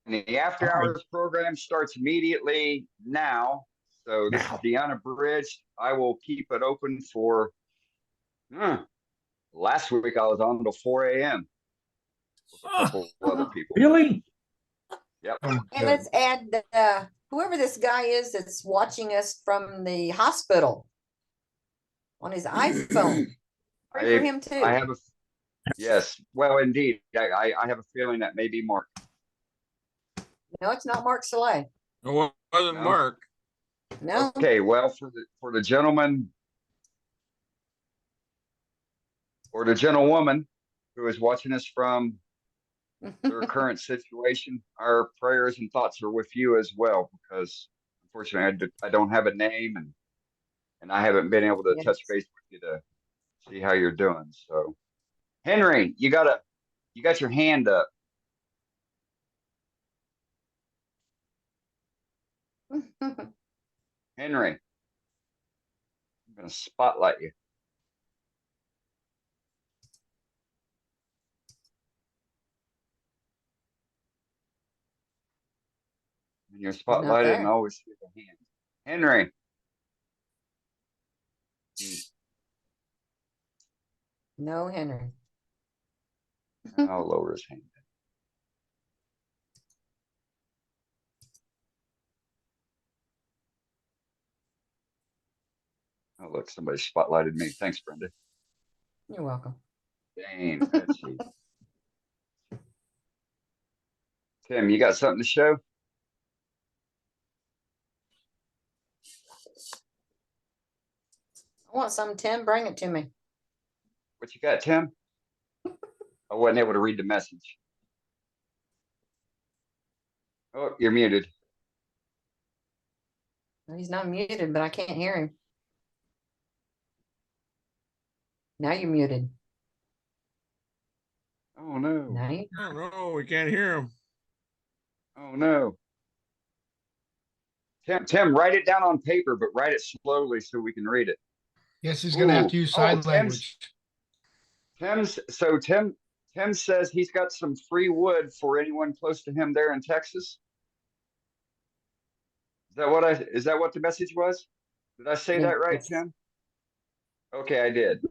And the after All right. hours program starts immediately now. So this is Now, the unabridged. I will keep it open for, last week I was on until 4 a.m. with a couple of other people. really? Yep. Oh, my And God. let's add whoever this guy is that's watching us from the hospital on his iPhone. Pray for him I too. have a, yes. Well, indeed. I have a feeling that may be Mark. No, it's not Mark Soleil. It wasn't No? Mark. No. Okay. Well, for the gentleman or the gentlewoman who is watching us from their current situation, our prayers and thoughts are with you as well, because unfortunately I don't have a name, and I haven't been able to Yes. touch base with you to see how you're doing. So, Henry, you got your hand up. Henry, I'm gonna spotlight you. When you're Not spotlighted, and there. always see the hand. Henry. No, Henry. I'll lower his hand. Oh, look, somebody spotlighted me. Thanks, Brenda. You're welcome. Dang, Betsy. Tim, you got something to show? I want some, Tim. Bring it to me. What you got, Tim? I wasn't able to read the message. Oh, you're muted. He's not muted, but I can't hear him. Now you're muted. Oh no. Now you. I don't know. We can't hear him. Oh no. Tim, write it down on paper, but write it slowly so we can read it. Yes, he's going to have Ooh. to use Oh, sign language. Tim says he's got some free wood for anyone close to him there in Texas. Is that what the message was? Did I say that right, Yes. Tim? Okay, I did.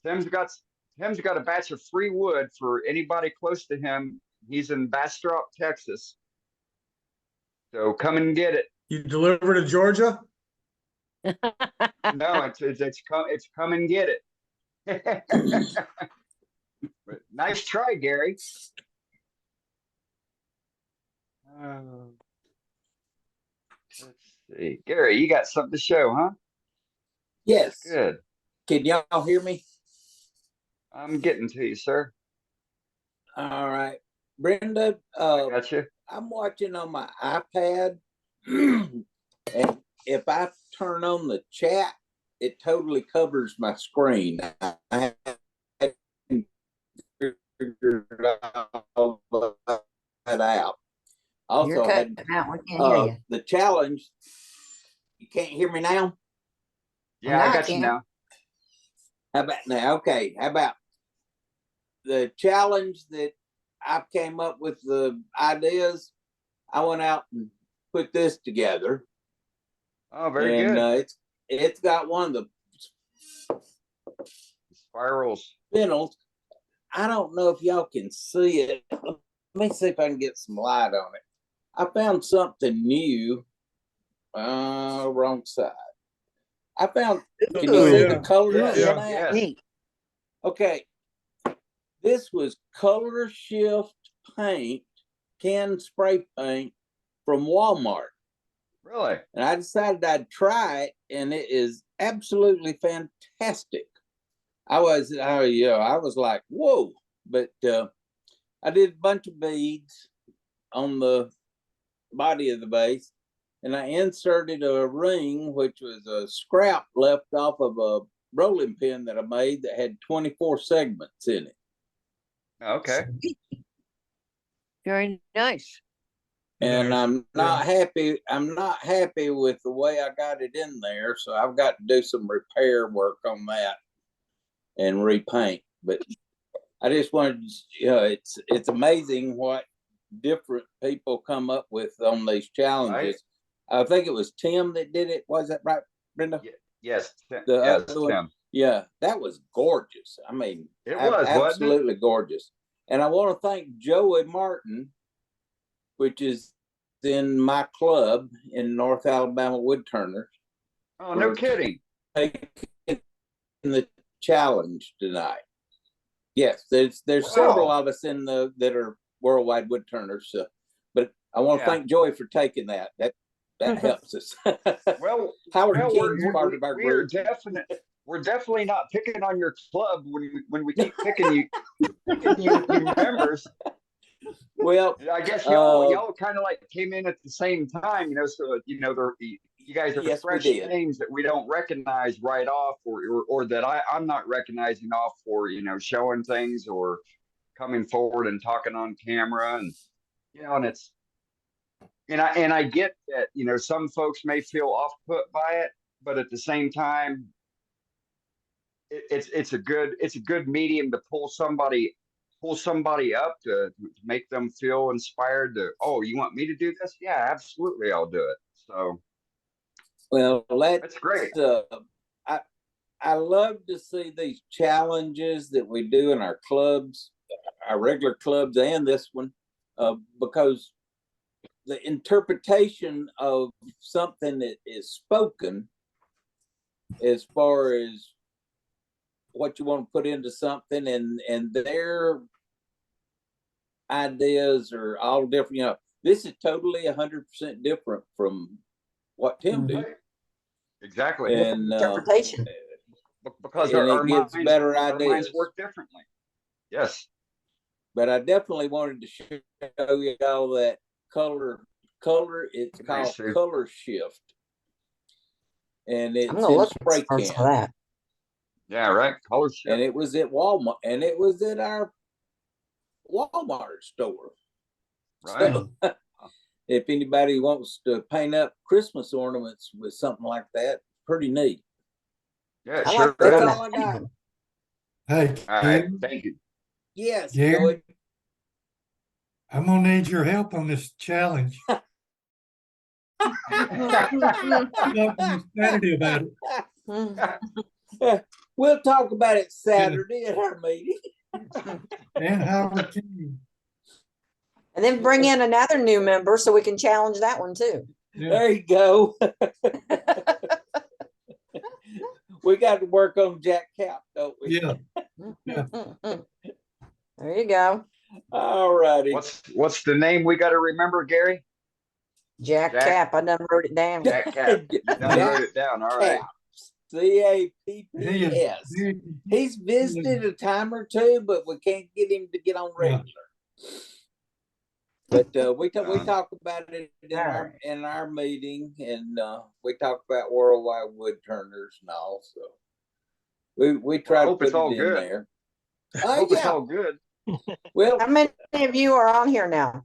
Tim's got a batch of free wood for anybody close to him. He's in Bastrop, Texas. So come and get it. You deliver to Georgia? No, it's come and get it. Nice try, Gary. Let's see. Gary, you got something to show, huh? Yes. Good. Can y'all hear me? I'm getting to you, sir. All right. Brenda, I got you. I'm watching on my iPad, and if I turn on the chat, it totally covers my screen. I haven't figured all that out. Also, You're cutting out. We can't hear you. the challenge. You can't hear me now? Yeah, Now I I got you can. now. How about now? Okay. How about the challenge that I came up with the ideas? I went out and put this together. Oh, very and good. It's got one of the Spirals. spindles. I don't know if y'all can see it. Let me see if I can get some light on it. I found something new. Wrong side. I found. Can you see the colors? Yes, in that? yes. Neat. Okay. This was Color Shift paint, can spray paint from Walmart. Really? And I decided I'd try it, and it is absolutely fantastic. I was like, whoa. But I did a bunch of beads on the body of the base, and I inserted a ring, which was a scrap left off of a rolling pin that I made that had 24 segments in it. Okay. Very nice. And Nice. I'm not happy. I'm not happy with the way I got it in there, so I've got to do some repair work on that and repaint. But I just wanted, it's amazing what different people come up with on these challenges. I think it was Tim that did it. Was that right, Brenda? Yes, The yes, other one? Tim. Yeah, that was gorgeous. I mean, It was, wasn't it? absolutely gorgeous. And I want to thank Joey Martin, which is in my club in North Alabama Woodturners, Oh, no kidding. taking the challenge tonight. Yes, there's Wow. several of us in the that are worldwide woodturners. But I want to Yeah. thank Joey for taking that. That helps us. Well, Howard well, King's part of our we're group. we're definitely not picking on your club when we keep picking you members. Well, I guess Uh, y'all kind of like came in at the same time, so you guys are Yes, we fresh did. names that we don't recognize right off, or that I'm not recognizing off for showing things or coming forward and talking on camera, and it's and I get that some folks may feel off put by it, but at the same time, it's a good medium to pull somebody up to make them feel inspired to, oh, you want me to do this? Yeah, absolutely, I'll do it. So well, that's great. I love to see these challenges that we do in our clubs, our regular clubs, and this one, because the interpretation of something that is spoken, as far as what you want to put into something, and their ideas are all different. This is totally 100% different from what Tim did. Right. Exactly. And Interpretation. Because and our it gets minds, better our minds ideas. work differently. Yes. But I definitely wanted to show you all that color. It's called Nice, Sue. Color Shift, and it's I'm gonna in look spray at some of can. that. Yeah, right. Color shift. And it was at Walmart, and it was at our Walmart store. Right. So, if anybody wants to paint up Christmas ornaments with something like that, pretty neat. Yeah, I sure like looking That's is. all I at got. them. Hey, All right. Tim, Thank you. Yes, Yeah. Joey. I'm gonna need your help on this challenge. Talk to me Saturday about it. We'll talk about it Saturday at our meeting. And Howard King. And then bring in another new member so we can challenge that one too. Yeah, There you go. We got to work on Jack Cap, don't we? yeah. There you go. All righty. What's the name we got to remember, Gary? Jack Jack- Cap. I done wrote it down. Jack Cap. You done wrote it down. All right. Caps. CAPPS. He- He's visited a time or two, but we can't get him to get on regular. But we talk about it in our meeting, and we talk about worldwide woodturners and all. So we try to hope put it's all it in good. there. I hope it's all good. Well, How many of you are on here now?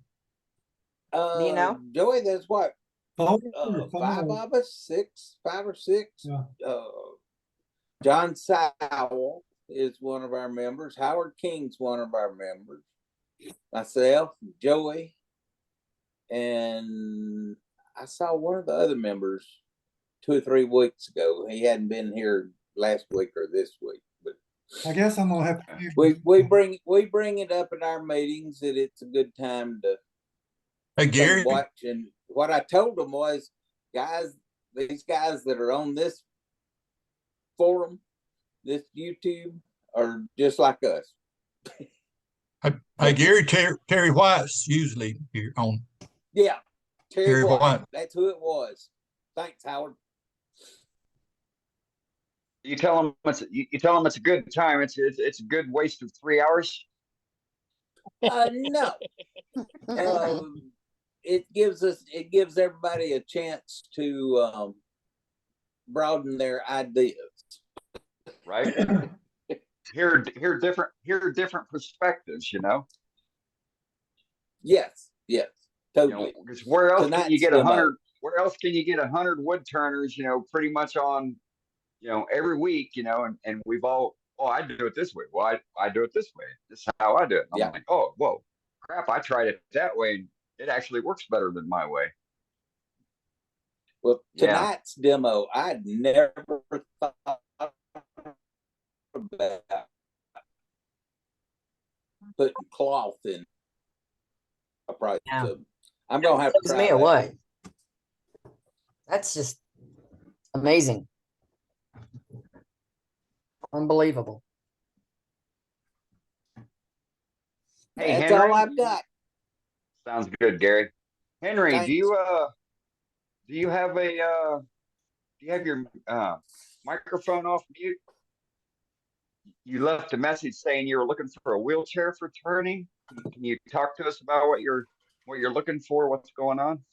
Do you know? Joey, that's what Oh, five of us, five or six. Yeah. John Sowell is one of our members. Howard King's one of our members. Myself, Joey, and I saw one of the other members 2 or 3 weeks ago. He hadn't been here last week or this week, but I guess I'm gonna have to. we bring it up in our meetings that it's a good time to Hey, come Gary, watch. And what I told them was, guys, these guys that are on this forum, this YouTube, are just like us. hey, Gary, Terry White's usually here on. Yeah, Terry White. White. That's who it was. Thanks, Howard. You tell them you tell them it's a good time. It's a good waste of 3 hours. No, it gives everybody a chance to broaden their ideas. Right. hear different perspectives. Yes, totally. Because where else can you Tonight's get demo. 100? Where else can you get 100 wood turners? Pretty much on, every week. And we've all, oh, I do it this way. Well, I do it this way. This is how I do it. And I'm Yeah. like, oh, whoa, crap, I tried it that way and it actually works better than my way. Well, Yeah. tonight's demo, I'd never thought about putting cloth in. I probably Yeah. so I'm gonna have to Blows try me that. away. That's just amazing. Unbelievable. Hey, That's Henry. all I've got. Sounds good, Gary. Henry, Thanks. do you have your microphone off mute? You left a message saying you were looking for a wheelchair for turning. Can you talk to us about what you're looking for? What's going on?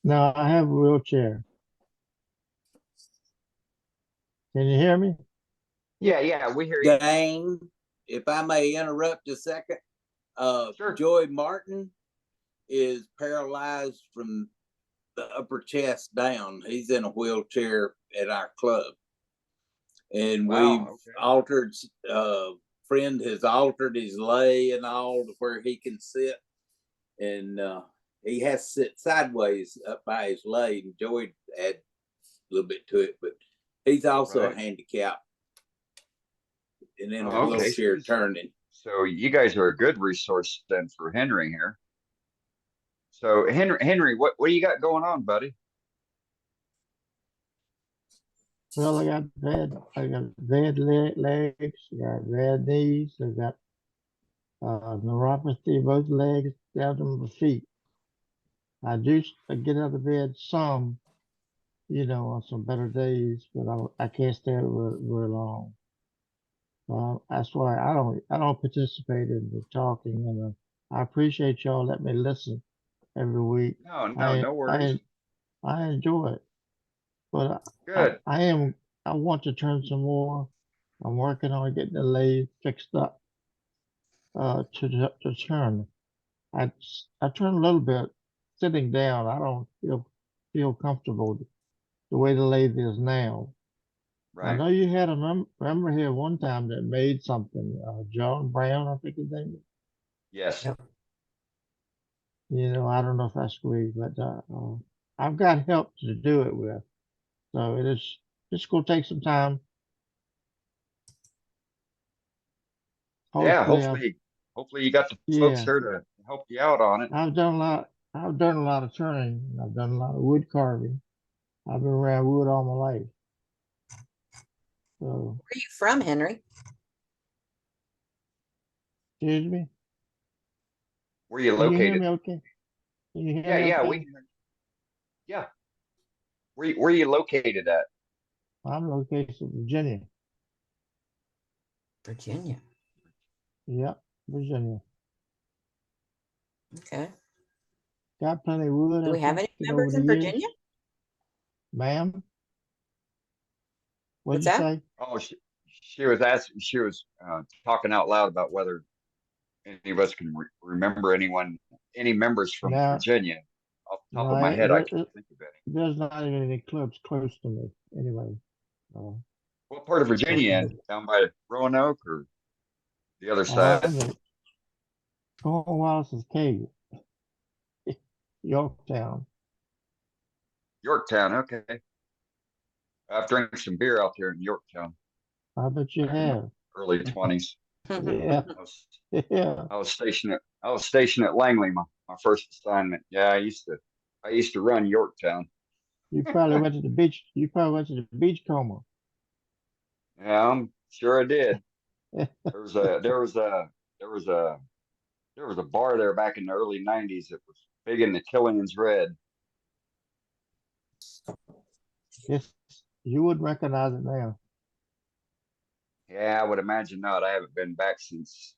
No, I have a wheelchair. Can you hear me? Yeah, we hear you. Dane, if I may interrupt a second, Sure. Joy Martin is paralyzed from the upper chest down. He's in a wheelchair at our club. And Wow, we've okay. altered, friend has altered his lay and all to where he can sit. And he has to sit sideways up by his lay. And Joy add a little bit to it, but he's also Right. a handicap and in a Oh, okay. wheelchair turning. So you guys are a good resource then for Henry here. So Henry, what do you got going on, buddy? Well, I got bad legs, I got bad knees, I got neuropathy in both legs down to my feet. I do get out of bed some, on some better days, but I can't stay out very long. That's why I don't participate in the talking, and I appreciate y'all letting me listen every week. No worries. I enjoy it, but Good. I want to turn some more. I'm working on getting the lathe fixed up to turn. I turn a little bit sitting down. I don't feel comfortable the way the lathe is now. I Right. know you had a member here one time that made something, John Brown, I think his name is. Yes. Yep. I don't know if that's squeeze, but I've got help to do it with. So it's gonna take some time. Yeah, Hopefully, hopefully you got the folks yeah. here to help you out on it. I've done a lot of turning. I've done a lot of wood carving. I've been around wood all my life. So, Where are you from, Henry? excuse me. Where you Can you hear located? me okay? Can you hear me Yeah, okay? yeah. Where you located at? I'm located in Virginia. Virginia. Yep, Virginia. Okay. Got plenty of wood. Do we I've have any collected over members the in years. Virginia? Ma'am? What'd What's you that? say? Oh, she was talking out loud about whether any of us can remember any members from No, Virginia. Off the top of my right. head, I can't think of any. There's not even any clubs close to me. Anyway. What part of Virginia? Okay. Down by Roanoke or the other I'm side? at Cornwallis's Cave, Yorktown. Yorktown, okay. I've drank some beer out there in Yorktown I bet you back in my have. early 20s. Yeah, yeah. I was stationed at Langley, my first assignment. Yeah, I used to run Yorktown. You probably went to the beach. You probably went to the beachcomber. Yeah, I'm sure I did. There was a bar there back in the early 90s that was big in the Killian's Red. Yes, you would recognize it now. Yeah, I would imagine not. I haven't been back since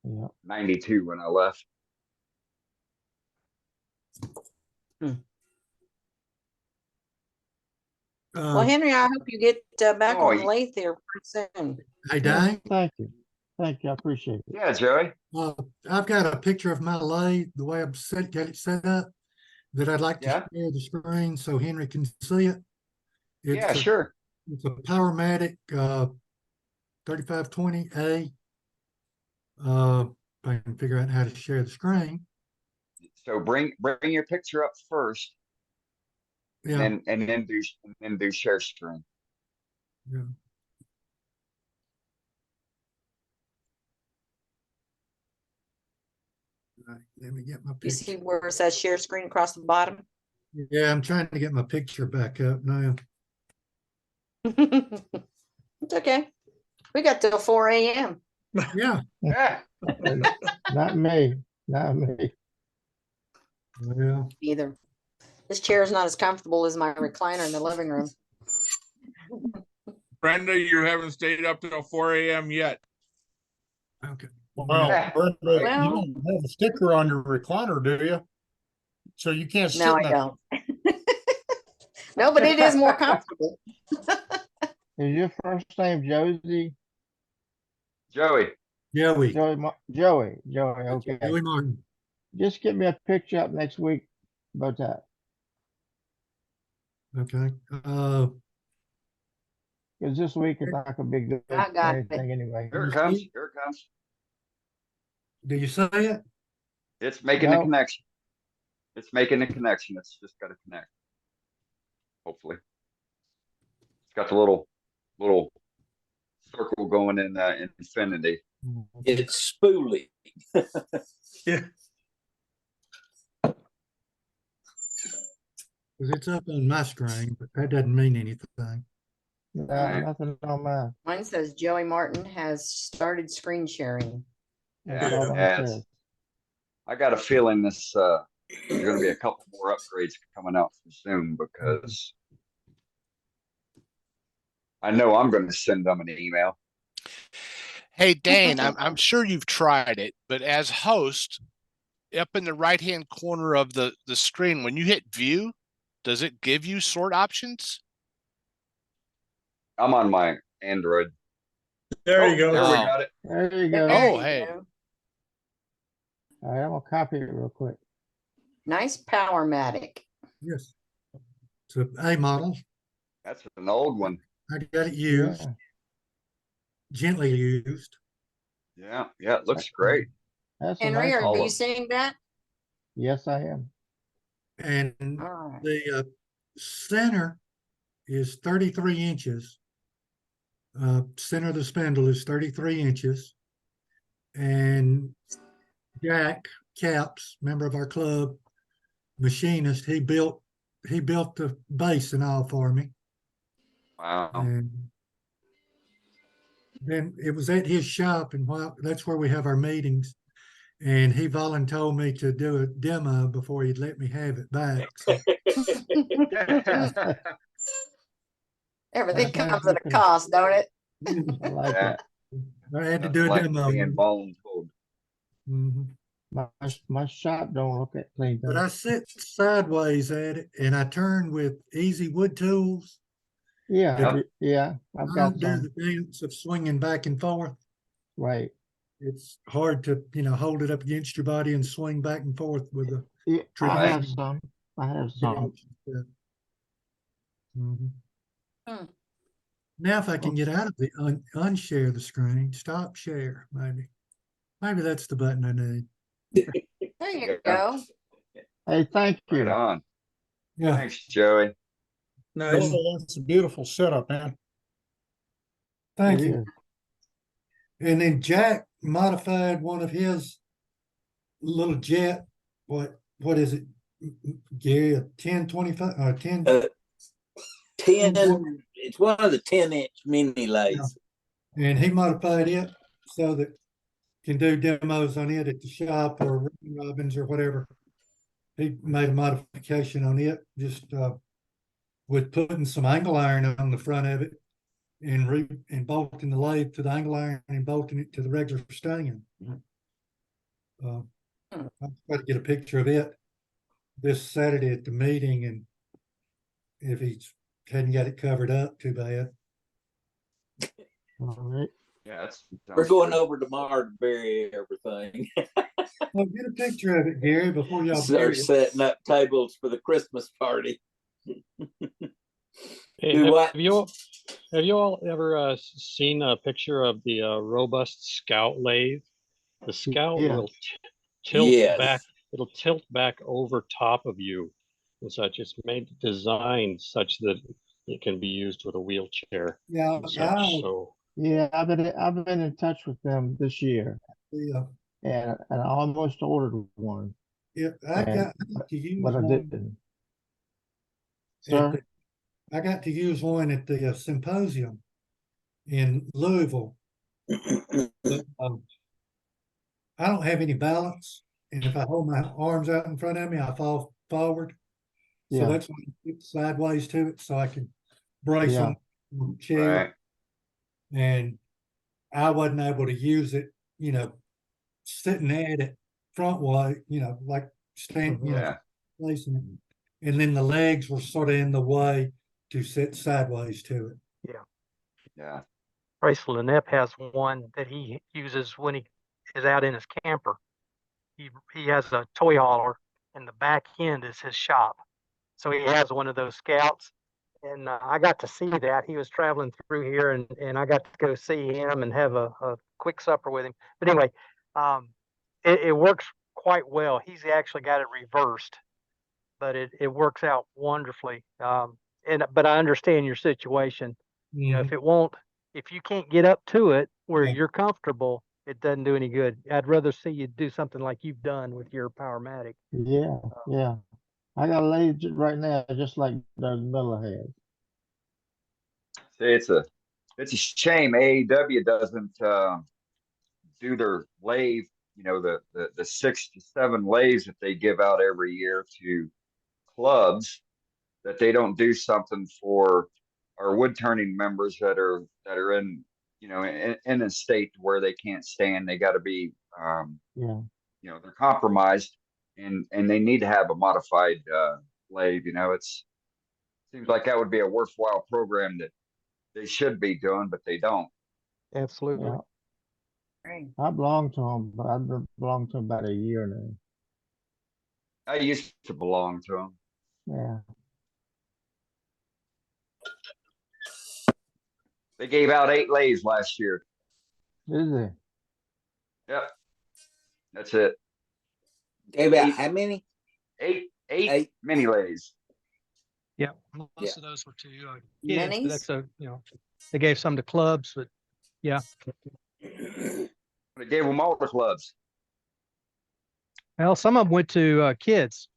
Yeah. 92 when I left. Well, Henry, I hope you get back Oh, on the lathe here pretty soon. Hey, Yeah, Dane, thank you. Thank you. I appreciate it. Yeah, Joey. I've got a picture of my lathe, the way I've got it set up, that I'd like to Yeah. share the screen so Henry can see it. Yeah, sure. It's a Powermatic 3520A. If I can figure out how to share the screen. So bring your picture up first, Yeah, and then do share screen. yeah. Right, let me get my You see picture. where it says share screen across the bottom? Yeah, I'm trying to get my picture back up now. It's okay. We got till 4 a.m. Yeah, Yeah. Not me, not me. well, Either. This chair is not as comfortable as my recliner in the living room. Brenda, you haven't stayed up till 4 a.m. yet. okay. Well, Yeah. Brenda, Well- you don't have a sticker on your recliner, do you? So you can't sit No, in I that. don't. No, but it is more comfortable. Is your first name Josie? Joey. Joey, Joey, okay. Joey Martin. Just get me a picture up next week about that. Okay. Cause this week is not gonna be good I for got it. anything anyway. Here it comes. Here it comes. Do you say it? It's making the No. connection. It's making the connection. It's just got to connect. Hopefully. It's got the little circle going in infinity. It's spoolie. Because it's up on my screen, but that doesn't mean anything. No, Alright. nothing on mine. Mine says Joey Martin has started screen sharing. That's Yeah, all yeah, it it's- says. I got a feeling there's going to be a couple more upgrades coming out soon because I know I'm going to send them an email. Hey, Dane, I'm sure you've tried it, but as host, up in the right-hand corner of the screen, when you hit view, does it give you sort options? I'm on my Android. There Oh, you go. There we Oh. got it. There you go. There Oh, you hey. go. All right, I'm gonna copy it real quick. Nice Powermatic. Yes. It's a A model. That's an old one. I got it used, Yeah. gently used. Yeah, it looks great. That's a Henry, nice are All you of- seeing that? Yes, I am. And All right. the center is 33 inches. Center of the spindle is 33 inches. And Jack Caps, member of our club, machinist, he built the base and all for me. Wow. And then it was at his shop, and while that's where we have our meetings. And he volunteered me to do a demo before he'd let me have it back. So, Everything That's nice comes at a looking. cost, don't it? I like Yeah. that. I had to Nothing do a like demo. being voluntold. Mhm. My shop don't look that clean. But though. I sit sideways at it and I turn with easy wood tools. Yeah, Yep. yeah, I've I got don't do some, the dance of swinging back and forth. right. It's hard to, hold it up against your body and swing back and forth with the Yeah, I Traditional. have some, I have some. Mhm. Hmm. Now, if I can get out of the unshare the screen, stop share, maybe. Maybe that's the button I need. There you go. Hey, thank Right you. on. Yeah. Thanks, Joey. Nice. That's a beautiful setup, man. Thank It you. is. And then Jack modified one of his little jet, what is it, Gary, a 1025, 10? 10, it's one of the 10-inch mini lathes. And he modified it so that can do demos on it at the shop or Robbins or whatever. He made a modification on it, just with putting some angle iron on the front of it and bolting the lathe to the angle iron and bolting it to the regular stand. I'll try to get a picture of it this Saturday at the meeting, and if he hadn't got it covered up too bad. All right. Yeah, We're going over tomorrow to bury everything. Well, get a picture of it, Gary, before y'all Start bury it. setting up tables for the Christmas party. Hey, Do what? have you all ever seen a picture of the robust Scout lathe? The Scout Yeah. will tilt Yes. back. It'll tilt back over top of you and such. It's designed such that it can be used with a wheelchair Yeah, and such. So Yeah, I've been in touch with them this year, yeah, and I almost ordered one, yeah, and to use but I one didn't. at Sir, the, I got to use one at the symposium in Louisville. But, I don't have any balance, and if I hold my arms out in front of me, I fall forward. So Yeah. that's why I get sideways to it, so I can brace Yeah. on the chair. Right. And I wasn't able to use it, sitting at it front way, like stand, Yeah. placing it. And then the legs were sort of in the way to sit sideways to it. Yeah. Bryce Lennep has one that he uses when he is out in his camper. He has a toy hauler, and the back end is his shop. So he has one of those Scouts, and I got to see that. He was traveling through here, and I got to go see him and have a quick supper with him. But anyway, it works quite well. He's actually got it reversed, but it works out wonderfully. But I understand your situation. You know, if you can't get up to it where Yeah. you're comfortable, it doesn't do any good. I'd rather see you do something like you've done with your Powermatic. Yeah, yeah. I got a lathe right now, just like Doug Miller has. See, it's a shame AEW doesn't do their lathe, the 6 to 7 lathes that they give out every year to clubs, that they don't do something for our wood turning members that are in, in a state where they can't stand. They got to be, Yeah, they're compromised, and they need to have a modified lathe. It's seems like that would be a worthwhile program that they should be doing, but they don't. Absolutely. yeah. I belong to him, but I've been belong to him about a year now. I used to belong to them. Yeah, They gave out 8 lathes last year. is it? Yep, that's it. Gave out 8. how many? 8 8. mini lathes. Yeah, most Yeah. of those were to kids, Minis? but that's they gave some to clubs, but yeah. They gave them all to clubs. Well, some of them went to kids,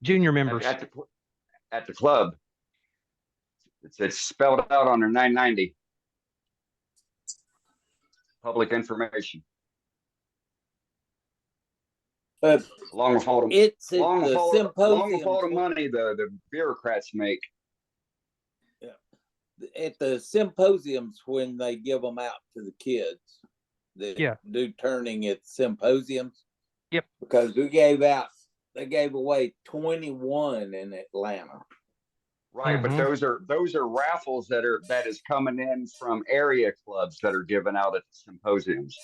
junior members. At the club. It's spelled out on their 990. Public information. Along with all the It's at along with the all the symposium. money the bureaucrats make. At the symposiums when they give them out to the kids that Yeah. do turning at symposiums. Yep. Because they gave away 21 in Atlanta. Right, but Mhm. those are raffles that is coming in from area clubs that are given out at the symposiums.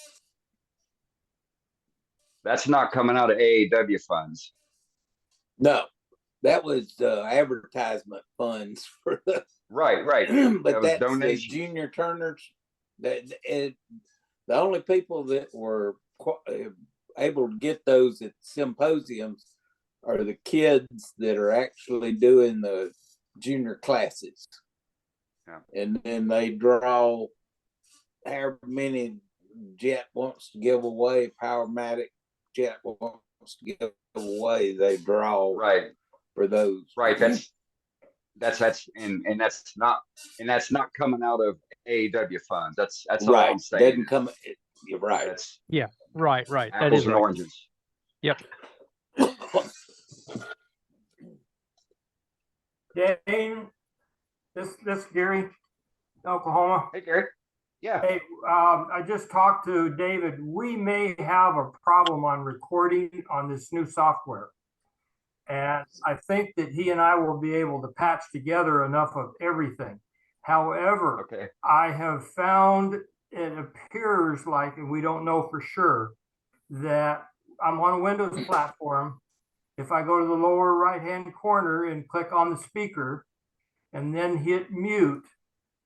That's not coming out of AAW funds. No, that was advertisement funds for the. Right. But That was that's the donations. junior turners. The only people that were able to get those at symposiums are the kids that are actually doing the junior classes. Yeah. And then they draw however many Jet wants to give away, Powermatic Jet wants to give away, they draw Right. for those. Right. That's and that's not coming out of AAW funds. That's all right. I'm saying. Doesn't come. You're right. That's Right. That apples is and right. oranges. Yep. Dane, this Gary, Oklahoma. Hey, Gary. Yeah. Hey, I just talked to David. We may have a problem on recording on this new software. And I think that he and I will be able to patch together enough of everything. However, Okay. I have found it appears like, and we don't know for sure, that I'm on a Windows platform. If I go to the lower right-hand corner and click on the speaker, and then hit mute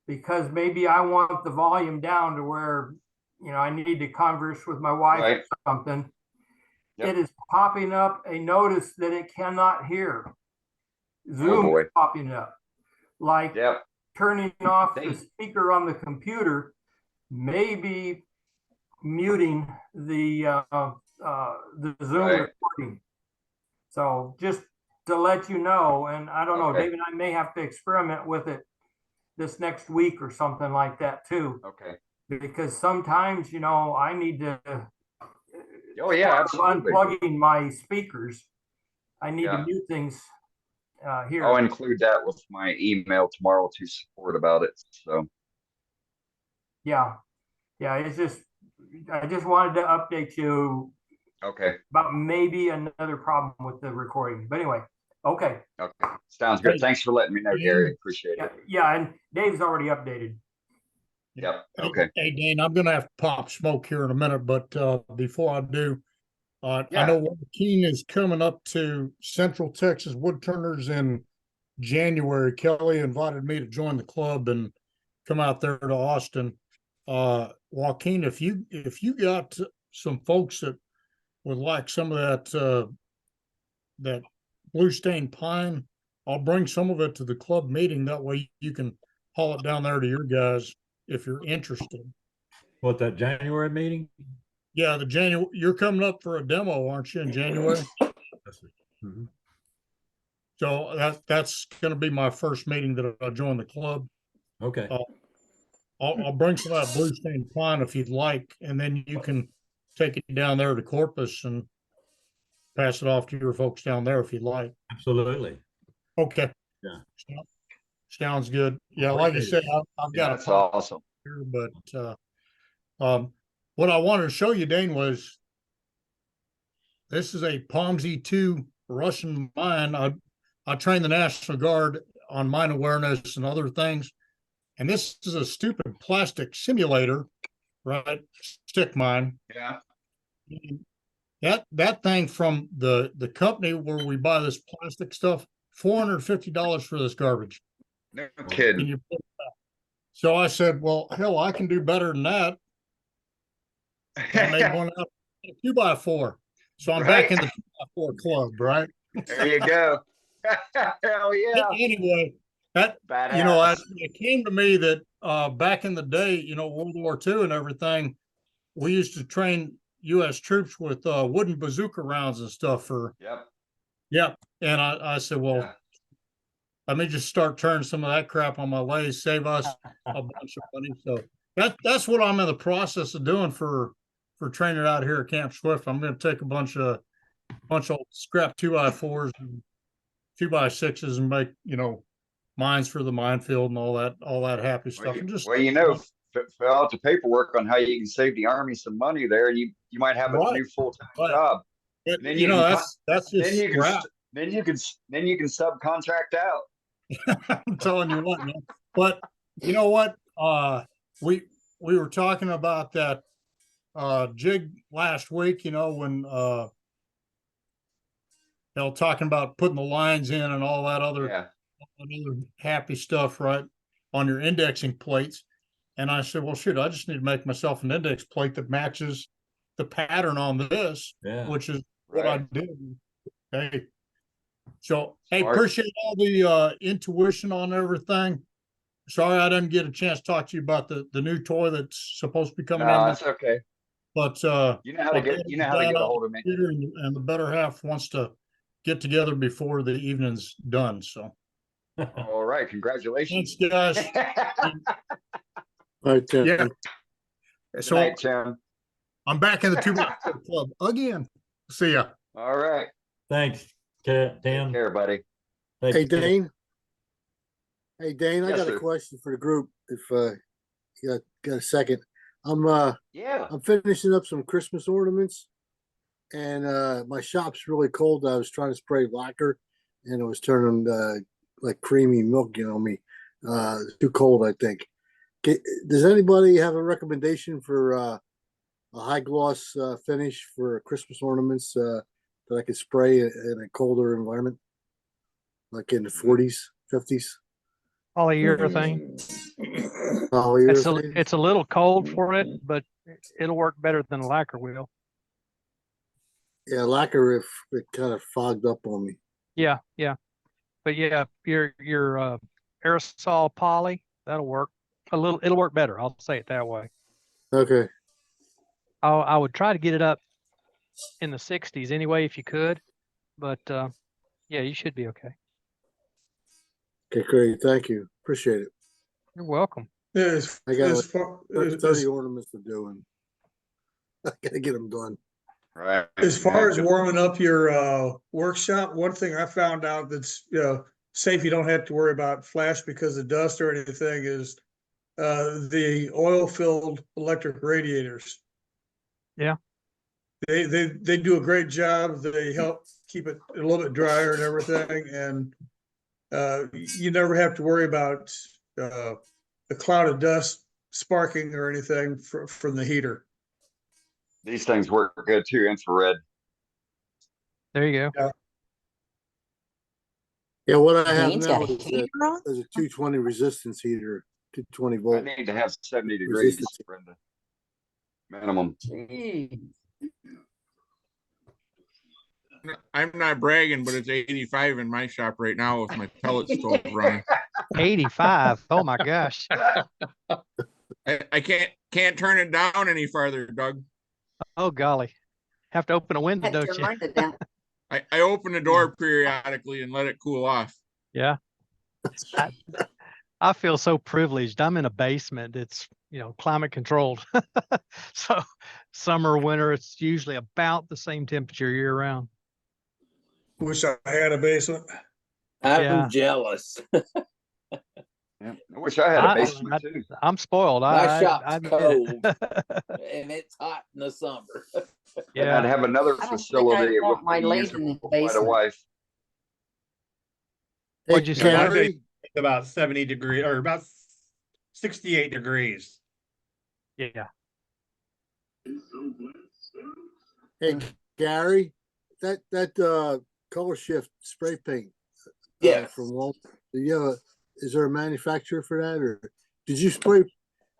because maybe I want the volume down to where, I need to converse with my wife Right. or something. Yep. It is popping up a notice that it cannot hear. Zoom boy. is popping up. Like Yep. turning off the Thank- speaker on the computer, maybe muting the Zoom Right. recording. So just to let you know, and I don't know, Okay. David, I may have to experiment with it this next week or something like that too, Okay. because sometimes, I need to Oh yeah, absolutely. unplugging my speakers. I need to Yeah. mute things here. I'll include that with my email tomorrow to support about it. So Yeah. It's just, I just wanted to update you okay. about maybe another problem with the recording. But anyway, okay. Okay. Sounds good. Hey, Thanks for letting me know, Gary. Appreciate Yeah, it. yeah, and Dave's already updated. Yep. Hey, Okay. Hey, Dane, I'm gonna have to pop smoke here in a minute, but before I do, I Yeah. know Joaquin is coming up to Central Texas Woodturners in January. Kelly invited me to join the club and come out there to Austin. Joaquin, if you got some folks that would like some of that blue stained pine, I'll bring some of it to the club meeting. That way you can haul it down there to your guys if you're interested. What, that January meeting? Yeah, you're coming up for a demo, aren't you, in January? Mhm. So that's going to be my first meeting that I join the club. Okay. I'll bring some of that blue stained pine if you'd like, and then you can take it down there to Corpus and pass it off to your folks down there if you'd like. Absolutely. Okay. Yeah. Sounds good. Yeah, like you said, I've got That's a pop awesome. here, but what I wanted to show you, Dane, was this is a POMZ 2 Russian mine. I train the National Guard on mine awareness and other things. And this is a stupid plastic simulator, right? Stick mine. Yeah. That thing from the company where we buy this plastic stuff, $450 for this garbage. No Can kidding. you put that? So I said, well, hell, I can do better than that. I made one up, a 2x4. So I'm back Right. in the 2x4 club, right? There you go. Hell yeah. Anyway, Badass. it came to me that back in the day, World War II and everything, we used to train U.S. troops with wooden bazooka rounds and stuff for. Yep. Yeah. And I said, well, Yeah. let me just start turning some of that crap on my lathe, save us a bunch of money. So that's what I'm in the process of doing for training out here at Camp Swift. I'm going to take a bunch of scrap 2x4s and 2x6s and make, mines for the minefield and all that happy stuff. And just fill out the paperwork on how you can save the Army some money there, and you might have a Right. new full-time Right. job. but, And then you you know, can that's just then you can scrap. then you can subcontract out. I'm telling you what, man. But you know what? We were talking about that jig last week, when talking about putting the lines in and all that other Yeah. happy stuff, right, on your indexing plates. And I said, well, shoot, I just need to make myself an index plate that matches the pattern on this, Yeah. which is what I Right. did. Hey, so hey, Smart. appreciate all the intuition on everything. Sorry I didn't get a chance to talk to you about the new toy that's supposed to be coming No, in, that's okay. but You know how to get a hold of me. and the better half wants to get together before the evening's done. So All right, congratulations. thanks, guys. All right, Tim. Yeah. Good So night, Tim. I'm back in the 2x4 club again. See ya. All right. Thanks, Take Dan. care, buddy. Thanks, Hey, Tim. Dane. Hey, Dane, I Yes, got sir. a question for the group. If you got a second, I'm Yeah. finishing up some Christmas ornaments, and my shop's really cold. I was trying to spray lacquer, and it was turning like creamy milk on me. It's too cold, I think. Does anybody have a recommendation for a high gloss finish for Christmas ornaments that I could spray in a colder environment, like in the 40s, 50s? Polyurethane. It's a little cold for it, but it'll work better than lacquer will. Yeah, lacquer it kind of fogged up on me. Yeah, yeah. But yeah, your aerosol poly, that'll work it'll work better. I'll say it that way. Okay. I would try to get it up in the 60s anyway if you could, but yeah, you should be okay. Okay, great. Thank you. Appreciate it. You're welcome. I got 30 ornaments to do, and I gotta get them done. Right. As far as warming up your workshop, one thing I found out that's safe, you don't have to worry about flash because of dust or anything, is the oil-filled electric radiators. Yeah. They do a great job. They help keep it a little bit drier and everything, and you never have to worry about a cloud of dust sparking or anything from the heater. These things work good too, infrared. There you go. Yeah, what I have Dane's now got a is heater on? a 220 resistance heater, 220 I volt. need to have 70 degrees, Resistance. Brenda. Minimum. Gee. I'm not bragging, but it's 85 in my shop right now with my pellet stove running. 85. Oh my gosh. I can't turn it down any farther, Doug. Oh golly. Have to open a window, Had to don't you? remind it down. I open the door periodically and let it cool off. Yeah. I feel so privileged. I'm in a basement. It's, climate controlled. So summer, winter, it's usually about the same temperature year round. Wish I had a basement. I'm Yeah. jealous. Yeah. I wish I had a basement too. I'm spoiled. My shop's I admit cold, it. and it's hot in the summer. And Yeah. I'd have another I don't think facility. I It want would my be lady in the usable by the basement. wife. What'd you say? Gary? About 70 degrees or about 68 degrees. Yeah. Hey, Gary, that color shift spray paint. Yeah. From Walmart. Is there a manufacturer for that, or did you spray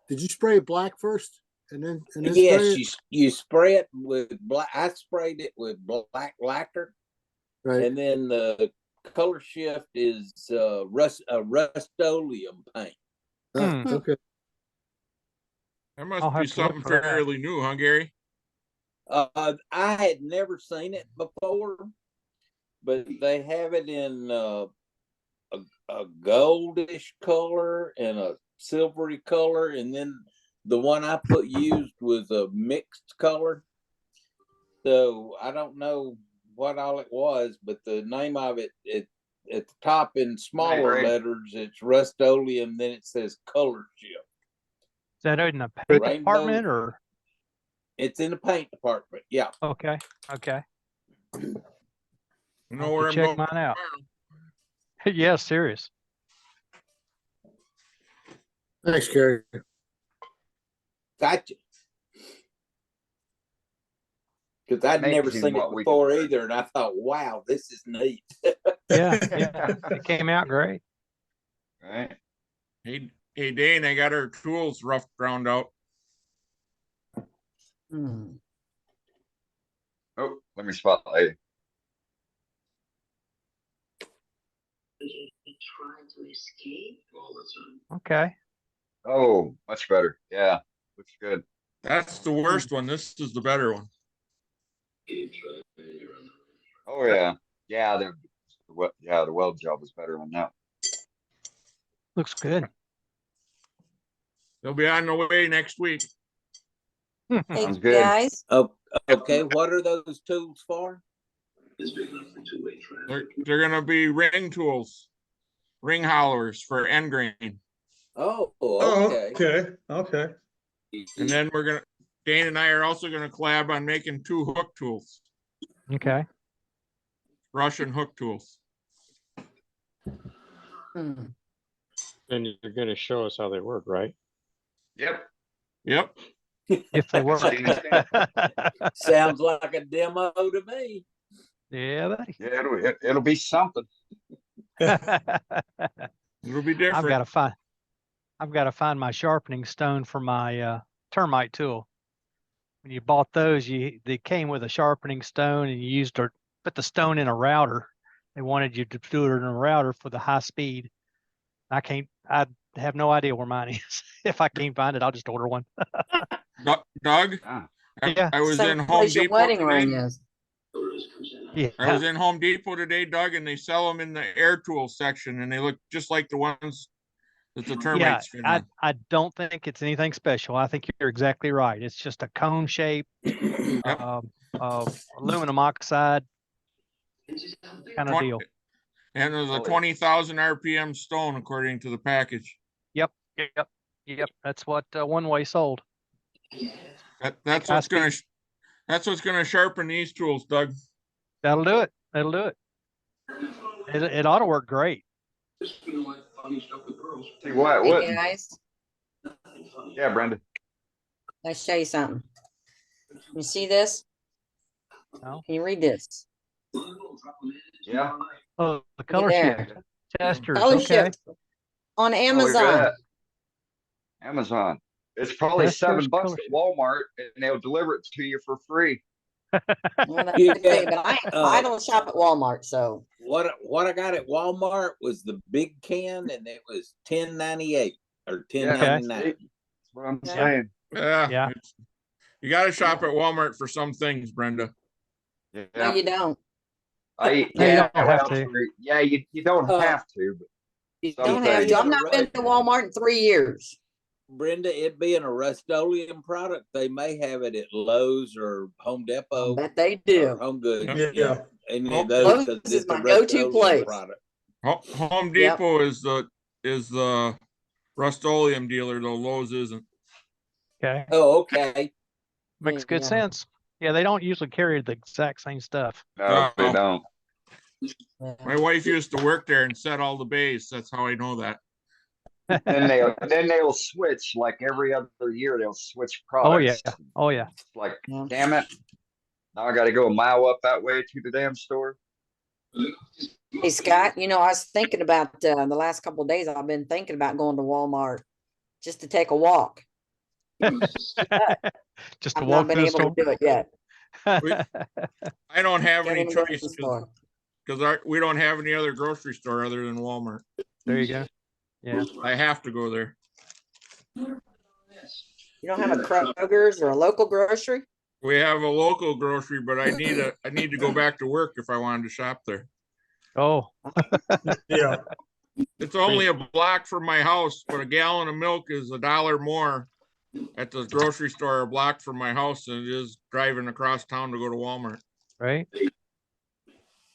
it black first and then spray Yes, it? you spray it with black. I sprayed it with black lacquer, Right. and then the color shift is Rust-Oleum paint. Okay. That must I'll have be to look something for that. fairly new, huh, Gary? I had never seen it before, but they have it in a goldish color and a silvery color, and then the one I used was a mixed color. So I don't know what all it was, but the name of it at the top in smaller Right. letters, it's Rust-Oleum. Then it says color shift. Is that in the paint Rainbow. department or? It's in the paint department. Yeah. Okay. Okay. You I'll know have where to I'm check going? mine out. Yeah, serious. Thanks, Gary. Gotcha. Because I'd never Amazing seen it what we can before do. either, and I thought, "Wow, this is neat." Yeah. Yeah. It came out great. Right. Hey, Dane, I got our tools rough ground out. Hmm. Oh, let me spotlight. Okay. Oh, much better. Yeah, looks good. That's the worst one. This is the better one. Oh yeah, yeah. The weld job is better on that. Looks good. They'll be on the way next week. Hey, Sounds good. guys, Oh, okay. What are those tools for? They're gonna be ring tools, ring hollowers for end grain, Oh, Oh, okay. okay. and then Dane and I are also gonna collab on making 2 hook tools, Okay. Russian hook tools. hmm. And you're going to show us how they work, right? Yep. Yep. If they work. Sounds like a demo to me. Yeah, buddy. Yeah, it'll be something. It'll be I've different. got to find my sharpening stone for my termite tool. When you bought those, they came with a sharpening stone, and you put the stone in a router. They wanted you to do it in a router for the high speed. I have no idea where mine is. If I can't find it, I'll just order one. Doug, Ah, Yeah. I was Same in Home place your Depot wedding ring today. is. I was Yeah. in Home Depot today, Doug, and they sell them in the air tool section, and they look just like the ones that the Yeah, termites fit on. I don't think it's anything special. I think you're exactly right. It's just a cone shape, aluminum oxide kind of deal. And there's a 20,000 RPM stone according to the package. Yep. That's what one way sold. That's what's gonna sharpen these tools, Doug. That'll do it. It ought to work great. see what? What? Hey guys, Yeah, Brenda. let me show you something. You see this? No. Can you read this? Yeah. Oh, the color there. shift testers. Color Okay. shift on Oh, look at Amazon. that. Amazon. It's probably Testers, $7 color at Walmart, and they'll deliver it to you for free. Well, that's You a good thing, get, but I don't shop at Walmart, so what I got at Walmart was the big can, and it was $10.98 or $10.99. That's what I'm Yeah. saying. Yeah. You got to shop at Walmart for some things, Brenda. no, Yeah. you don't. No, you Yeah. don't have Well, to. yeah, you don't have to, but You some don't have things. to. I've not been to Walmart in 3 years. Brenda, it being a Rust-Oleum product, they may have it at Lowe's or Home I Depot. bet they do. Or Home Goods. Yeah. Any Oh, of those, Lowe's 'cause is it's a my go-to Rust-Oleum place. product. Home Yep. Depot is the Rust-Oleum dealer, though Lowe's isn't. Okay. Oh, okay. Makes good Yeah. sense. Yeah, they don't usually carry the exact same stuff. No, they don't. Yeah. My wife used to work there and set all the bays. That's how I know that. Then they'll switch like every other year. They'll switch Oh yeah. products. Oh yeah. It's like, Yeah. damn it! Now I got to go a mile up that way to the damn store. Hey Scott, I was thinking about the last couple of days. I've been thinking about going to Walmart just to take a walk. Just to I've walk not been to the able store. to do it yet. I don't have Can't any even go to choice the store. because we don't have any other grocery store other than Walmart. There you go. Yeah. I have to go there. You don't have a Kroger's or a local grocery? We have a local grocery, but I need to go back to work if I wanted to shop there. Oh. Yeah. It's only a block from my house, but a gallon of milk is $1 more at the grocery store a block from my house than it is driving across town to go to Walmart. Right.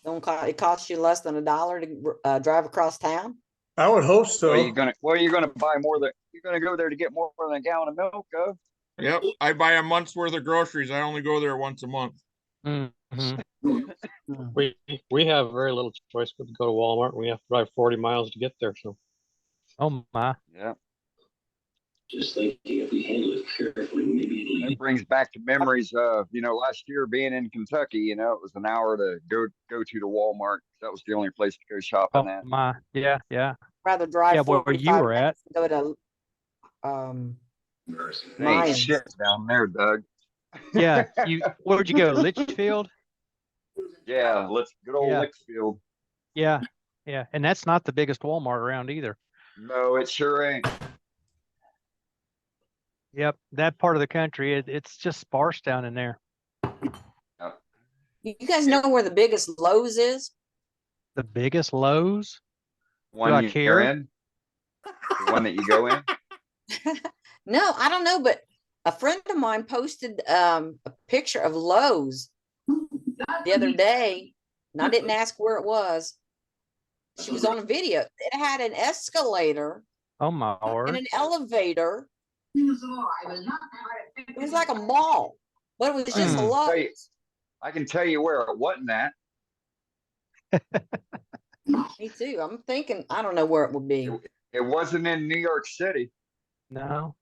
It costs you less than $1 to drive across town? I would hope so. Well, you're gonna buy more than you're gonna go there to get more than a gallon of milk, go. Yep, I buy a month's worth of groceries. I only go there once a month. Mm-hmm. We have very little choice but to go to Walmart. We have to drive 40 miles to get there. So Oh my. Yeah. Just thinking if we handle it carefully, maybe That brings back to memories of, last year being in Kentucky, it was an hour to go to the Walmart. That was the only place to go shopping Oh at. my. Yeah. Yeah. Rather drive Yeah, where you 45 were at. minutes and go to There ain't Lions. shit down there, Doug. Yeah. Where'd you go? Litchfield? Yeah, good old Yeah. Litchfield. Yeah. Yeah. And that's not the biggest Walmart around either. No, it sure ain't. Yep. That part of the country, it's just sparse down in there. You guys know where the biggest Lowe's is? The biggest Lowe's? One I you care? go in? The one that you go in? No, I don't know, but a friend of mine posted a picture of Lowe's the other day, and I didn't ask where it was. She was on a video. It had an escalator Oh my and word. an elevator. It was like a mall, but it was just a Hmm. Lowe's. I can tell you where it wasn't at. Me too. I'm thinking, I don't know where it would be. It wasn't in New York City No.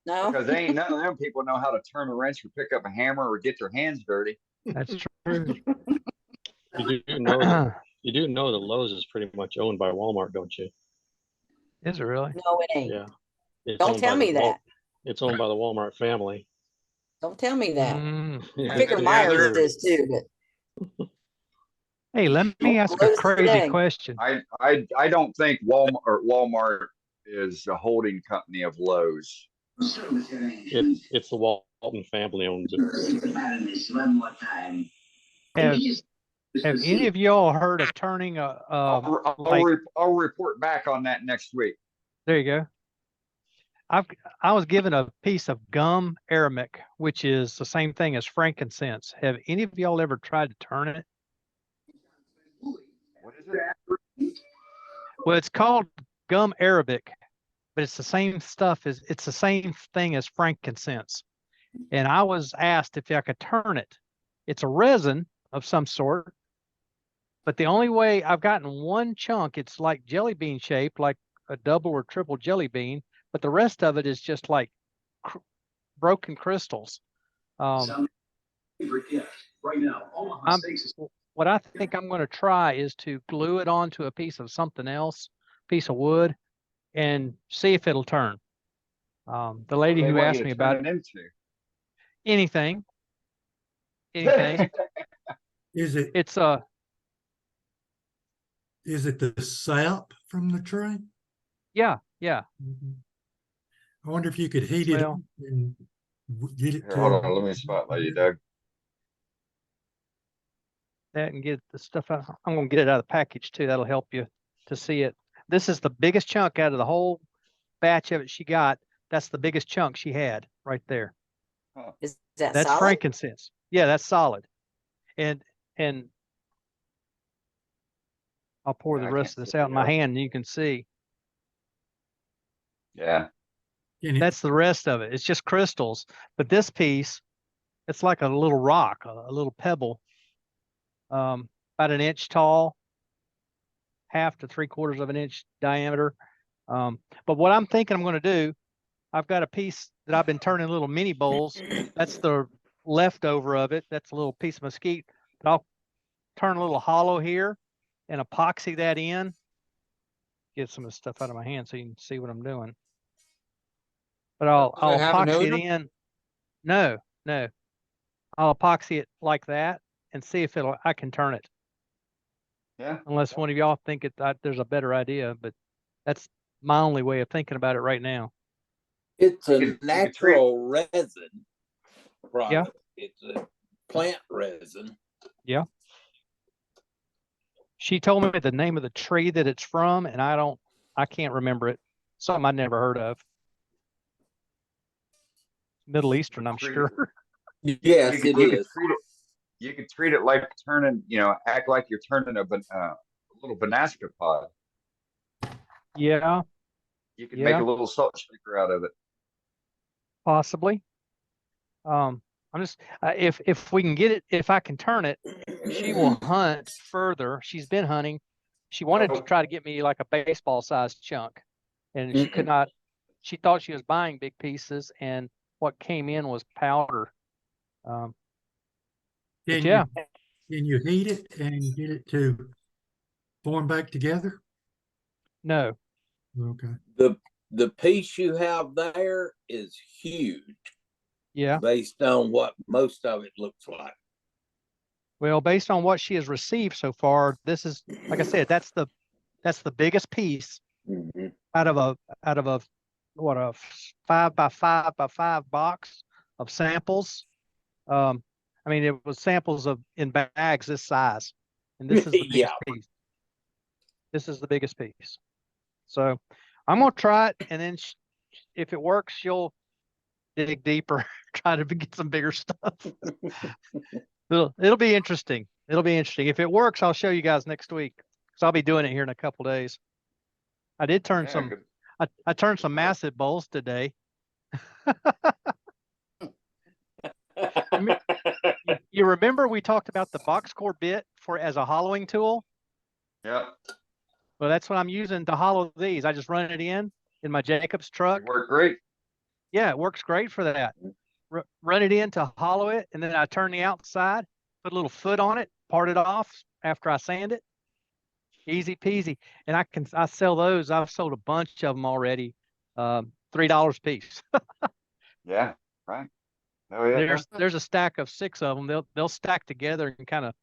No, because ain't none of them people know how to turn a wrench or pick up a hammer or get their hands dirty. That's true. you do know that Lowe's is pretty much owned by Walmart, don't you? Is it really? No, it ain't. Yeah. It's Don't owned tell by me the Wal- that. It's owned by the Walmart family. Don't tell me that. Mm. I Yeah, figure Yeah, Myers they're- is too, but Hey, let me ask a Lowe's crazy today. question. I don't think Walmart is a holding company of Lowe's. it's the Walton family owns it. Have any of y'all heard of turning a I'll report back on that next week. there you go. I was given a piece of gum aramec, which is the same thing as frankincense. Have any of y'all ever tried to turn it? What is it? Well, it's called gum arabic, but it's the same stuff as it's the same thing as frankincense. And I was asked if I could turn it. It's a resin of some sort, but the only way I've gotten one chunk, it's like jelly bean shaped, like a double or triple jelly bean, but the rest of it is just like broken crystals. What I think I'm going to try is to glue it onto a piece of something else, piece of wood, and see if it'll turn. The lady They who want you asked to me turn about it into. anything, Is it, it's is it the sap from the tree? yeah. I wonder if you could heat it Well- up and get it Here, hold to. on, let me spotlight you, Doug. That and get the stuff out. I'm gonna get it out of the package too. That'll help you to see it. This is the biggest chunk out of the whole batch of it she got. That's the biggest chunk she had right there. Is that That's solid? frankincense. Yeah, that's solid. And I'll pour Yeah, the I rest can't of this see out in it my yet. hand and you can see. Yeah. Can you- That's the rest of it. It's just crystals. But this piece, it's like a little rock, a little pebble, about an inch tall, half to 3/4 of an inch diameter. But what I'm thinking I'm going to do, I've got a piece that I've been turning little mini bowls. That's the leftover of it. That's a little piece of mesquite. But I'll turn a little hollow here and epoxy that in. Get some of the stuff out of my hand so you can see what I'm doing. But I'll Does it have a epoxy it nose? in. No. I'll epoxy it like that and see if I can turn it. Yeah. Unless one of y'all think there's a better idea, but that's my only way of thinking about it right now. It's You a could treat- natural resin product. It's a plant resin. Yeah. She told me the name of the tree that it's from, and I can't remember it. Something I'd never heard of. Middle Eastern, I'm Treat it. sure. Yes, it is. You could treat it like turning, act like you're turning a little banana pod. Yeah, You could make Yeah. a little salt shaker out of it. possibly. I'm just if we can get it, if I can turn it, she will hunt further. She's been hunting. She wanted to try to get me like a baseball sized chunk, and she could not. She thought she was buying big pieces, and what came in was powder. But Can yeah, can you heat it and get it to form back together? no, Okay. The piece you have there is huge yeah. based on what most of it looks like. Well, based on what she has received so far, this is, like I said, that's the biggest piece Mhm. out of a what, a 5 by 5 by 5 box of samples. I mean, it was samples in bags this size, and this is the biggest Yeah. piece. This is the biggest piece. So I'm gonna try it, and then if it works, she'll dig deeper, try to get some bigger stuff. It'll be interesting. It'll be interesting. If it works, I'll show you guys next week, because I'll be doing it here in a couple days. I did turn Yeah, some. good. I turned some massive bowls today. You remember we talked about the box core bit as a hollowing tool? Yeah. Well, that's what I'm using to hollow these. I just run it in my Jacobs truck. It worked great. Yeah, it works great for that. Run it in to hollow it, and then I turn the outside, put a little foot on it, part it off after I sand it. Easy peasy. And I sell those. I've sold a bunch of them already. $3 a piece. Yeah, right. Oh yeah. There's a stack of 6 of them. They'll stack together and kind of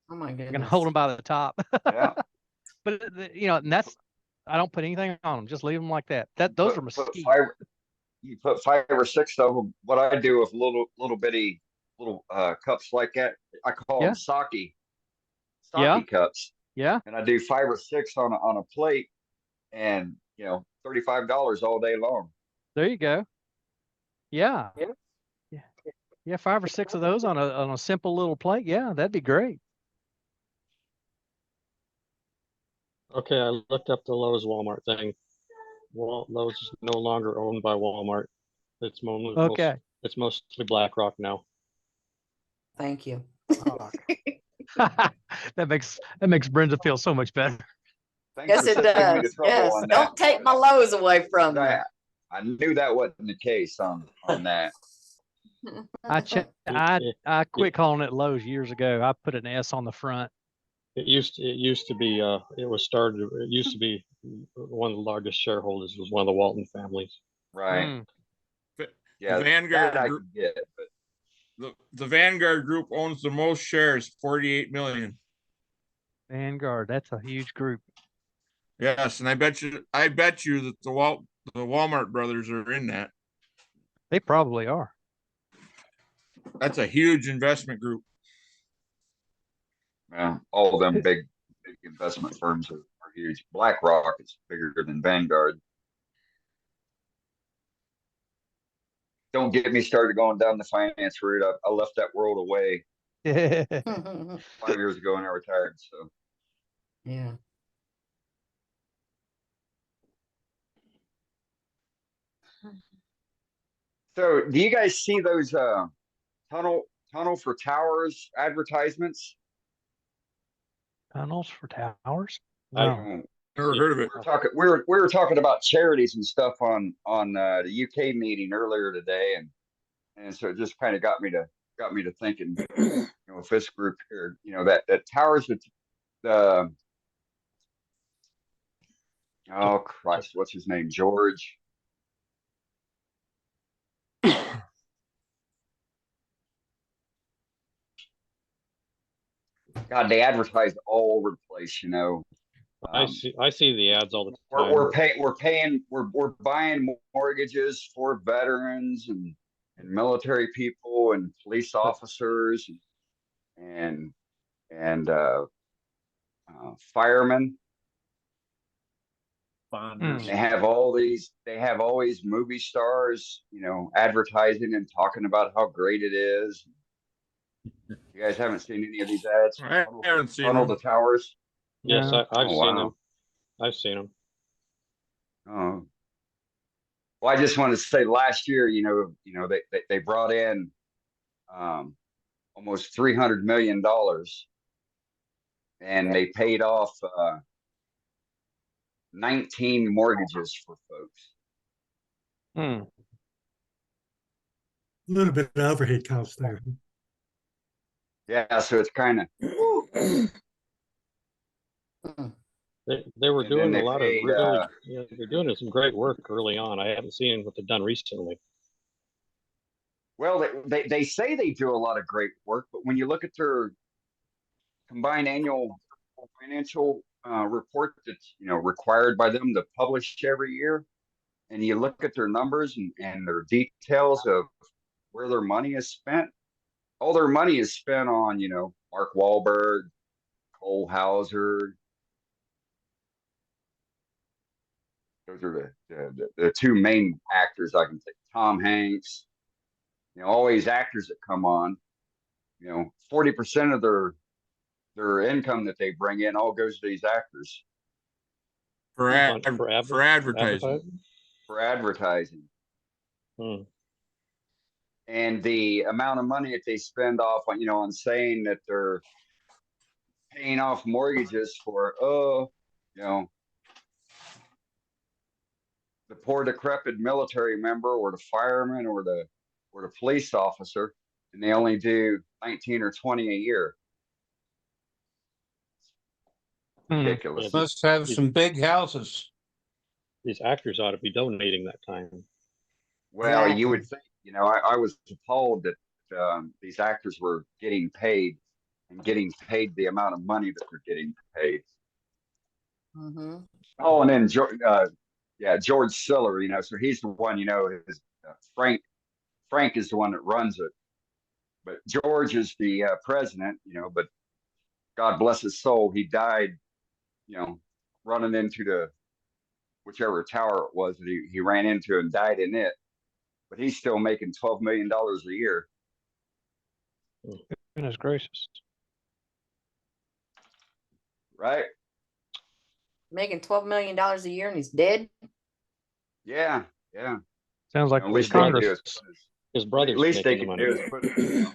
Oh my can goodness. hold them by the top. Yeah. But you know, and that's I don't put anything on them. Just leave them like that. Those are Put mesquite. you put 5 or 6 of them. What I do with little bitty cups like that, I call Yeah. them sake Yeah. cups, Yeah. and I do 5 or 6 on a plate, and $35 all day long. There you go. Yeah. Yeah. Yeah. 5 or 6 of those on a simple little plate. Yeah, that'd be great. Okay, I looked up the Lowe's Walmart thing. Lowe's is no longer owned by Walmart. It's Okay. it's mostly BlackRock now. Thank you. That makes Brenda feel so much better. Thanks Yes, for it setting me to does. trouble Yes. on that. Don't take my Lowe's away from me. I knew that wasn't the case on that. I quit calling it Lowe's years ago. I put an S on the front. It used to be it used to be one of the largest shareholders was one of the Walton families. Right. Yeah, The Vanguard that I Group, can get, but the Vanguard Group owns the most shares, 48 million. Vanguard, that's a huge group. Yes, and I bet you that the Walmart brothers are in that. They probably are. That's a huge investment group. yeah, all of them big investment firms are huge. BlackRock is bigger than Vanguard. Don't get me started going down the finance route. I left that world away 5 years ago and I retired. So Yeah. So do you guys see those tunnel for towers advertisements? Tunnels for towers? No. Never heard of it. We were talking about charities and stuff on the UK meeting earlier today, and so it just kind of got me to thinking, with this group here, that towers that the oh Christ, what's his name? George. God, they advertise all over the place, I see the ads all the time. We're buying mortgages for veterans and military people and police officers and firemen. They have all these movie stars, advertising and talking about how great it is. You guys haven't seen any of these ads? I haven't seen Tunnel them. to Towers. Yes, I've seen wow. them. I've seen them. Oh, well, I just wanted to say last year, they brought in almost $300 million, and they paid off 19 mortgages for folks. A little bit of overhead cost there. Yeah, so it's kind of. They were doing a lot of really, they're doing some great work early on. I haven't seen what they've done recently. Well, they say they do a lot of great work, but when you look at their combined annual financial report that's required by them to publish every year, and you look at their numbers and their details of where their money is spent, all their money is spent on Mark Wahlberg, Cole Hauser. Those are the two main actors I can think. Tom Hanks, all these actors that come on, 40% of their income that they bring in all goes to these actors for advertising. For advertising. And the amount of money that they spend off on saying that they're paying off mortgages for the poor decrepit military member or the fireman or the police officer, and they only do 19 or 20 a year. Ridiculous. Must have some big houses. These actors ought to be donating that time. Well, you would Exactly. think, I was appalled that these actors were getting paid and getting paid the amount of money that they're getting paid. Mm-hmm. Oh, and then George Siller, so he's the one, is Frank is the one that runs it, but George is the president, but God bless his soul, he died, running into the whichever tower it was that he ran into and died in it. But he's still making $12 million a year. Goodness gracious. Right? Making $12 million a year and he's dead. Yeah. Sounds like At least they can do is his brother's at least they making the can do money. is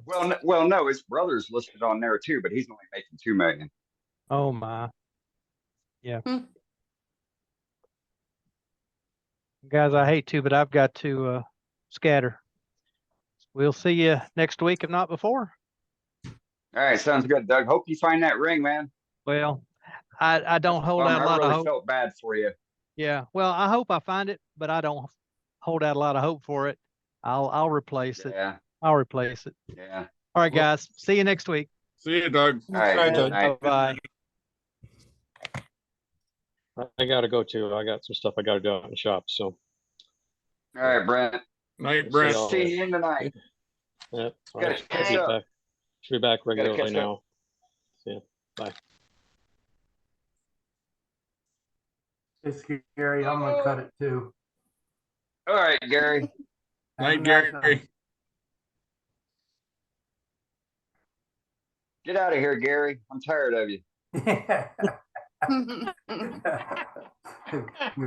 put well, no, his brother's listed on there too, but he's only making $2 million. Oh my. Yeah. Guys, I hate to, but I've got to scatter. We'll see you next week, if not before. All right, sounds good, Doug. Hope you find that ring, man. Well, I don't hold out a I lot of really hope. felt bad for you. Yeah. Well, I hope I find it, but I don't hold out a lot of hope for it. I'll replace it. Yeah. I'll replace it. Yeah. All right, guys. See you next week. See you, Doug. All right, Doug. Bye. I gotta go too. I got some stuff I gotta do out in the shop. So All right, Brent. Night, Brent. See you in the night. yep. All Gotta right. catch Should be up. back. Should be back regularly catch up. now. See ya. Bye. It's scary. I'm gonna cut it too. All right, Gary. Night, Have a nice Gary. Get out of here, Gary. I'm tired of you.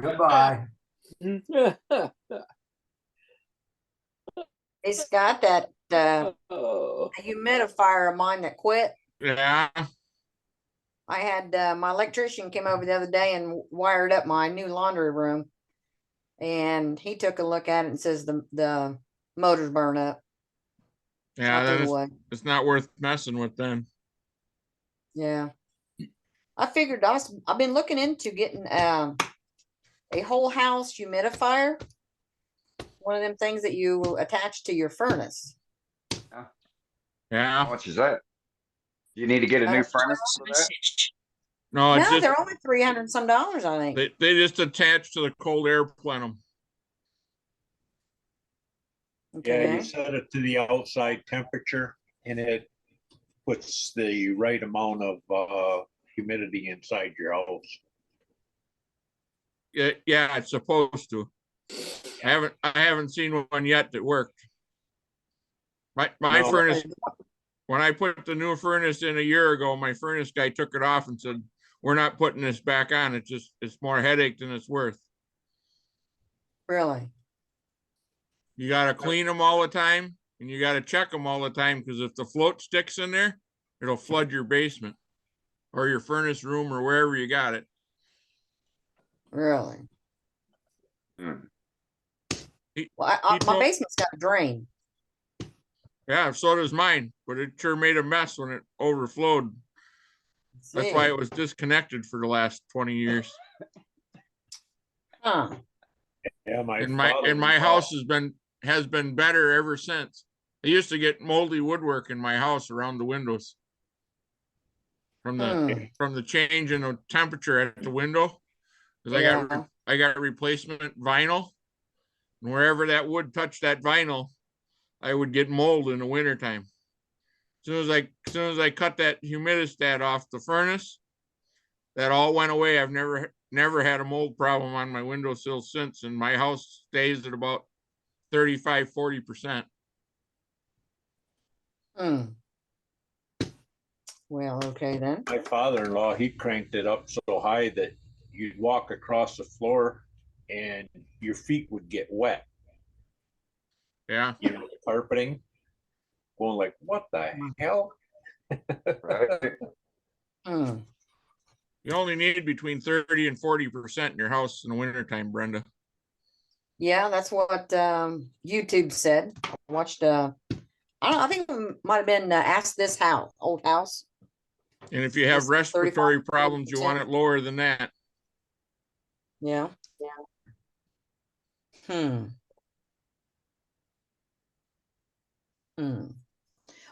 Goodbye. Hey Scott, that Oh, humidifier of mine that quit. Yeah. I had my electrician came over the other day and wired up my new laundry room, and he took a look at it and says the motor's burn up. Yeah, I'll then tell you what. it's not worth messing with then. Yeah, I figured I've been looking into getting a whole house humidifier, one of them things that you attach to your furnace. Yeah. How much is that? You need to get a new furnace for that? No, it's No, just they're only $300 some, I think. they just attach to the cold air plenum. Yeah, Okay. you set it to the outside temperature and it puts the right amount of humidity inside your house. Yeah, it's supposed to. I haven't seen one yet that worked. My No. furnace, when I put the new furnace in a year ago, my furnace guy took it off and said, "We're not putting this back on. It's more headache than it's worth. Really? You got to clean them all the time, and you got to check them all the time, because if the float sticks in there, it'll flood your basement or your furnace room or wherever you got it." Really? He- Well, he my told- basement's got a drain. Yeah, so does mine, but it sure made a mess when it overflowed. That's why See. it was disconnected for the last 20 years. Huh. Yeah, And my house has been better ever since. I used to get moldy woodwork in my house around the windows from the change in the temperature at the window. Because Yeah. I got replacement vinyl, and wherever that wood touched that vinyl, I would get mold in the wintertime. As soon as I cut that humidistat off the furnace, that all went away. I've never had a mold problem on my windowsill since, and my house stays at about 35–40%. Well, okay then. My father-in-law, he cranked it up so high that you'd walk across the floor and your feet would get wet. Yeah. You know, the carpeting, going like, what the hell? Right. You only need between 30 and 40% in your house in the wintertime, Brenda. Yeah, that's what YouTube said. I watched I think it might have been Ask This House, Old House. And if you have It's respiratory 35, problems, you want it lower than that. Yeah. Hmm.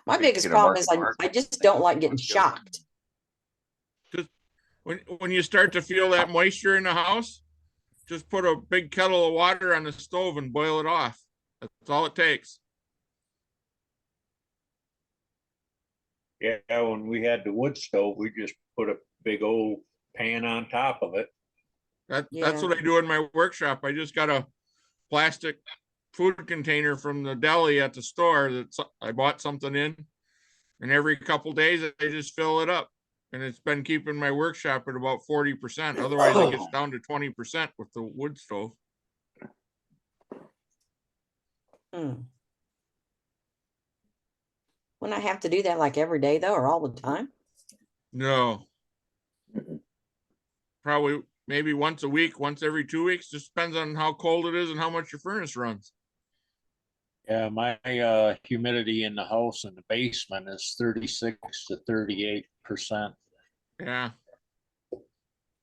My Maybe biggest get a problem is market I just don't like getting shocked. When you start to feel that moisture in the house, just put a big kettle of water on the stove and boil it off. That's all it takes. Yeah, when we had the wood stove, we just put a big old pan on top of it. That's Yeah. what I do in my workshop. I just got a plastic food container from the deli at the store that I bought something in, and every couple days I just fill it up, and it's been keeping my workshop at about 40%. Otherwise, it gets down to 20% with the wood stove. Wouldn't I have to do that like every day though, or all the time? No, probably maybe once a week, once every 2 weeks. Just depends on how cold it is and how much your furnace runs. Yeah, my humidity in the house in the basement is 36 to 38%. Yeah,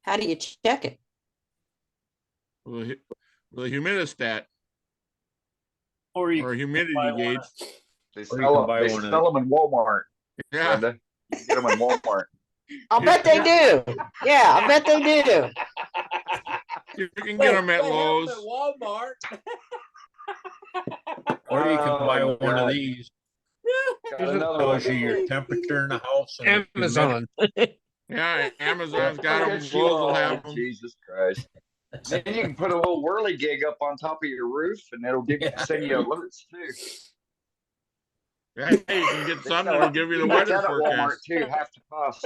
How do you check it? with a humidistat Or or a humidity gauge. They Or you can sell buy them. They one of sell them in Walmart. Yeah, Brenda. You can get them in Walmart. I'll bet they do. Yeah, I bet they do. you can get them at Lowe's. Walmart. Or you can buy Oh, one of God. these. Got another one. Shows you your temperature in the house. And the Amazon. Yeah, Amazon's got them. Look at Lowe's you will all, have them. Jesus Christ. Then you can put a little whirly gig up on top of your roof, and it'll send you alerts too. Yeah, you can get some that'll give you the Like weather that at Walmart forecast. too, half the cost.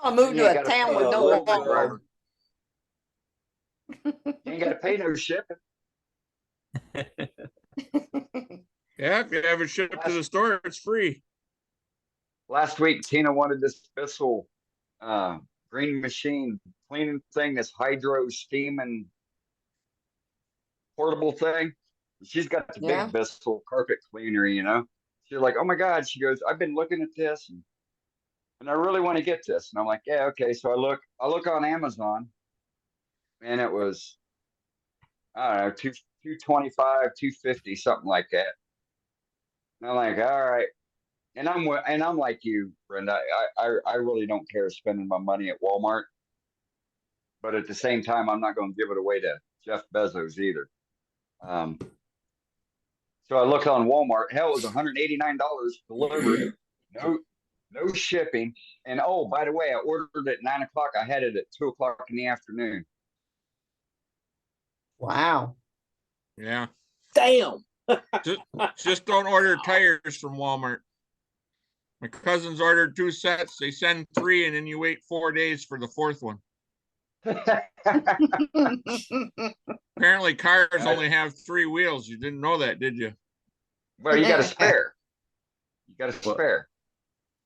I'm gonna move You to ain't a gotta town pay with a no delivery Walmart. driver. You ain't got to pay no shipping. Yeah, if you have it shipped to the store, it's free. Last week, Tina wanted this Bissell green machine cleaning thing, this hydro steaming portable thing. She's got the Yeah. big Bissell carpet cleaner, you know. She's like, oh my God. She goes, I've been looking at this and I really want to get this. And I'm like, yeah, okay. So I look on Amazon and it was, I don't know, 225, 250, something like that. And I'm like, all right. And I'm like you, Brenda. I really don't care spending my money at Walmart. But at the same time, I'm not going to give it away to Jeff Bezos either. So I looked on Walmart. Hell, it was $189 delivered. No shipping. And oh, by the way, I ordered it at 9 o'clock. I had it at 2 o'clock in the afternoon. Wow. Yeah. Damn. Just don't order tires from Walmart. My cousins ordered 2 sets. They send 3, and then you wait 4 days for the 4th one. Apparently, cars only have 3 wheels. You didn't know that, did you? Well, you got a spare. You got a spare.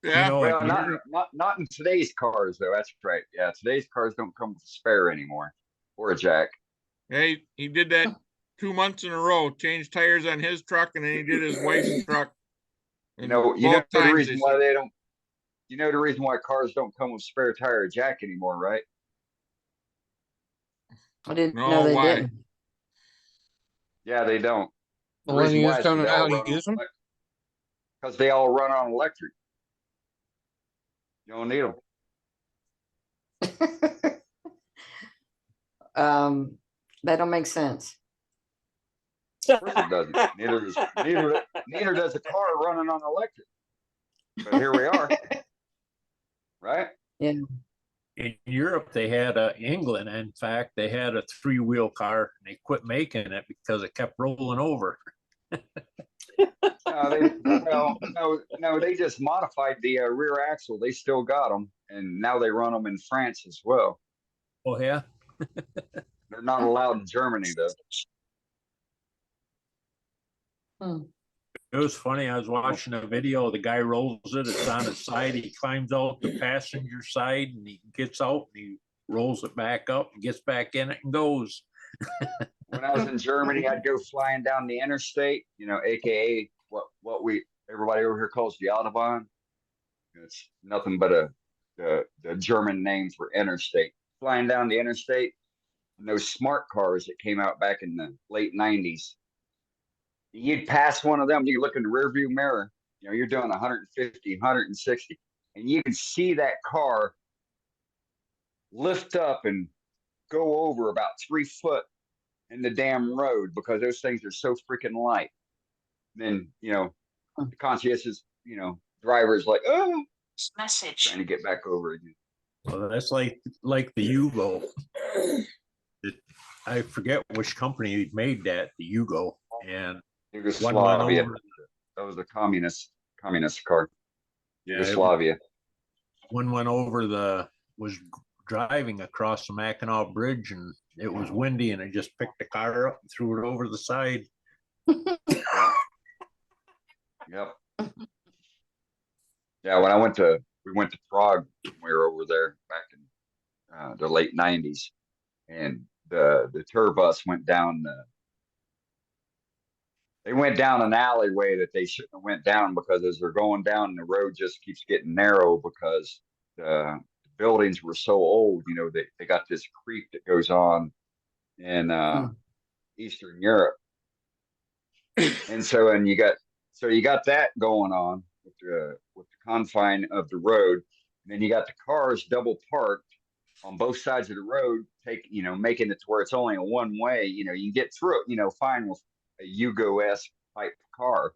Yeah. You know, Well, not in today's cars though. That's right. Yeah, today's cars don't come with a spare anymore or a jack. Hey, he did that 2 months in a row. Changed tires on his truck, and then he did his wife's truck. You know both the times reason they why said- they don't. You know the reason why cars don't come with spare tire or jack anymore, right? I didn't No, know they why? didn't. Yeah, they don't. The one you just don't know how to use them? Because they all run on electric. You don't need them. That don't make sense. Of course it doesn't. Neither does a car running on electric. But here we are. Right? Yeah. in Europe, they had England, in fact, they had a 3-wheel car and they quit making it because it kept rolling over. No, they just modified the rear axle. They still got them, and now they run them in France as well. Oh, yeah? They're not allowed in Germany, though. It was funny. I was watching a video. The guy rolls it. It's on his side. He climbs out the passenger side and he gets out and he rolls it back up and gets back in it and goes. When I was in Germany, I'd go flying down the interstate, you know, AKA what we everybody over here calls the Autobahn. It's nothing but the German name for interstate. Flying down the interstate, and those smart cars that came out back in the late 90s. You'd pass one of them, you look in the rearview mirror, you know, you're doing 150, 160, and you can see that car lift up and go over about 3 foot in the damn road because those things are so freaking light. Then, you know, the conscientious, you know, driver's like, oh, message trying to get back over again. Well, that's like the Yugo. I forget which company made that, the Yugo, and Yugoslavia. That was a communist car. Yeah, Yugoslavia. One went over was driving across the Mackinac Bridge, and it was windy, and I just picked the car up and threw it over the side. Yep. Yeah, when we went to Prague when we were over there back in the late 90s, and the tour bus went down they went down an alleyway that they shouldn't have went down, because as they're going down, the road just keeps getting narrow because the buildings were so old. You know, they got this creek that goes on in Eastern Europe. And you got that going on with the confine of the road. And then you got the cars double parked on both sides of the road, making it to where it's only a one way. You know, you can get through it, fine with a Yugo-esque type car.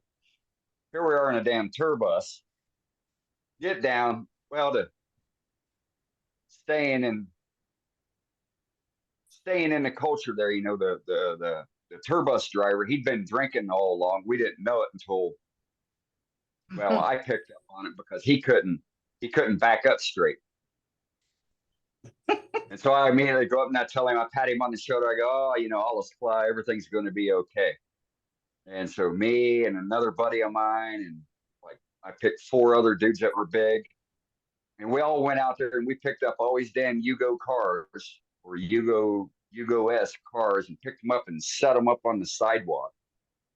Here we are in a damn tour bus. Get down, to staying in the culture there. You know, the tour bus driver, he'd been drinking all along. We didn't know it until, I picked up on it because he couldn't back up straight. And so I immediately go up and I tell him, I pat him on the shoulder. I go, all is fly, everything's going to be okay. And so me and another buddy of mine, and I picked 4 other dudes that were big, and we all went out there and we picked up all these damn Yugo cars, or Yugo-esque cars, and picked them up and set them up on the sidewalk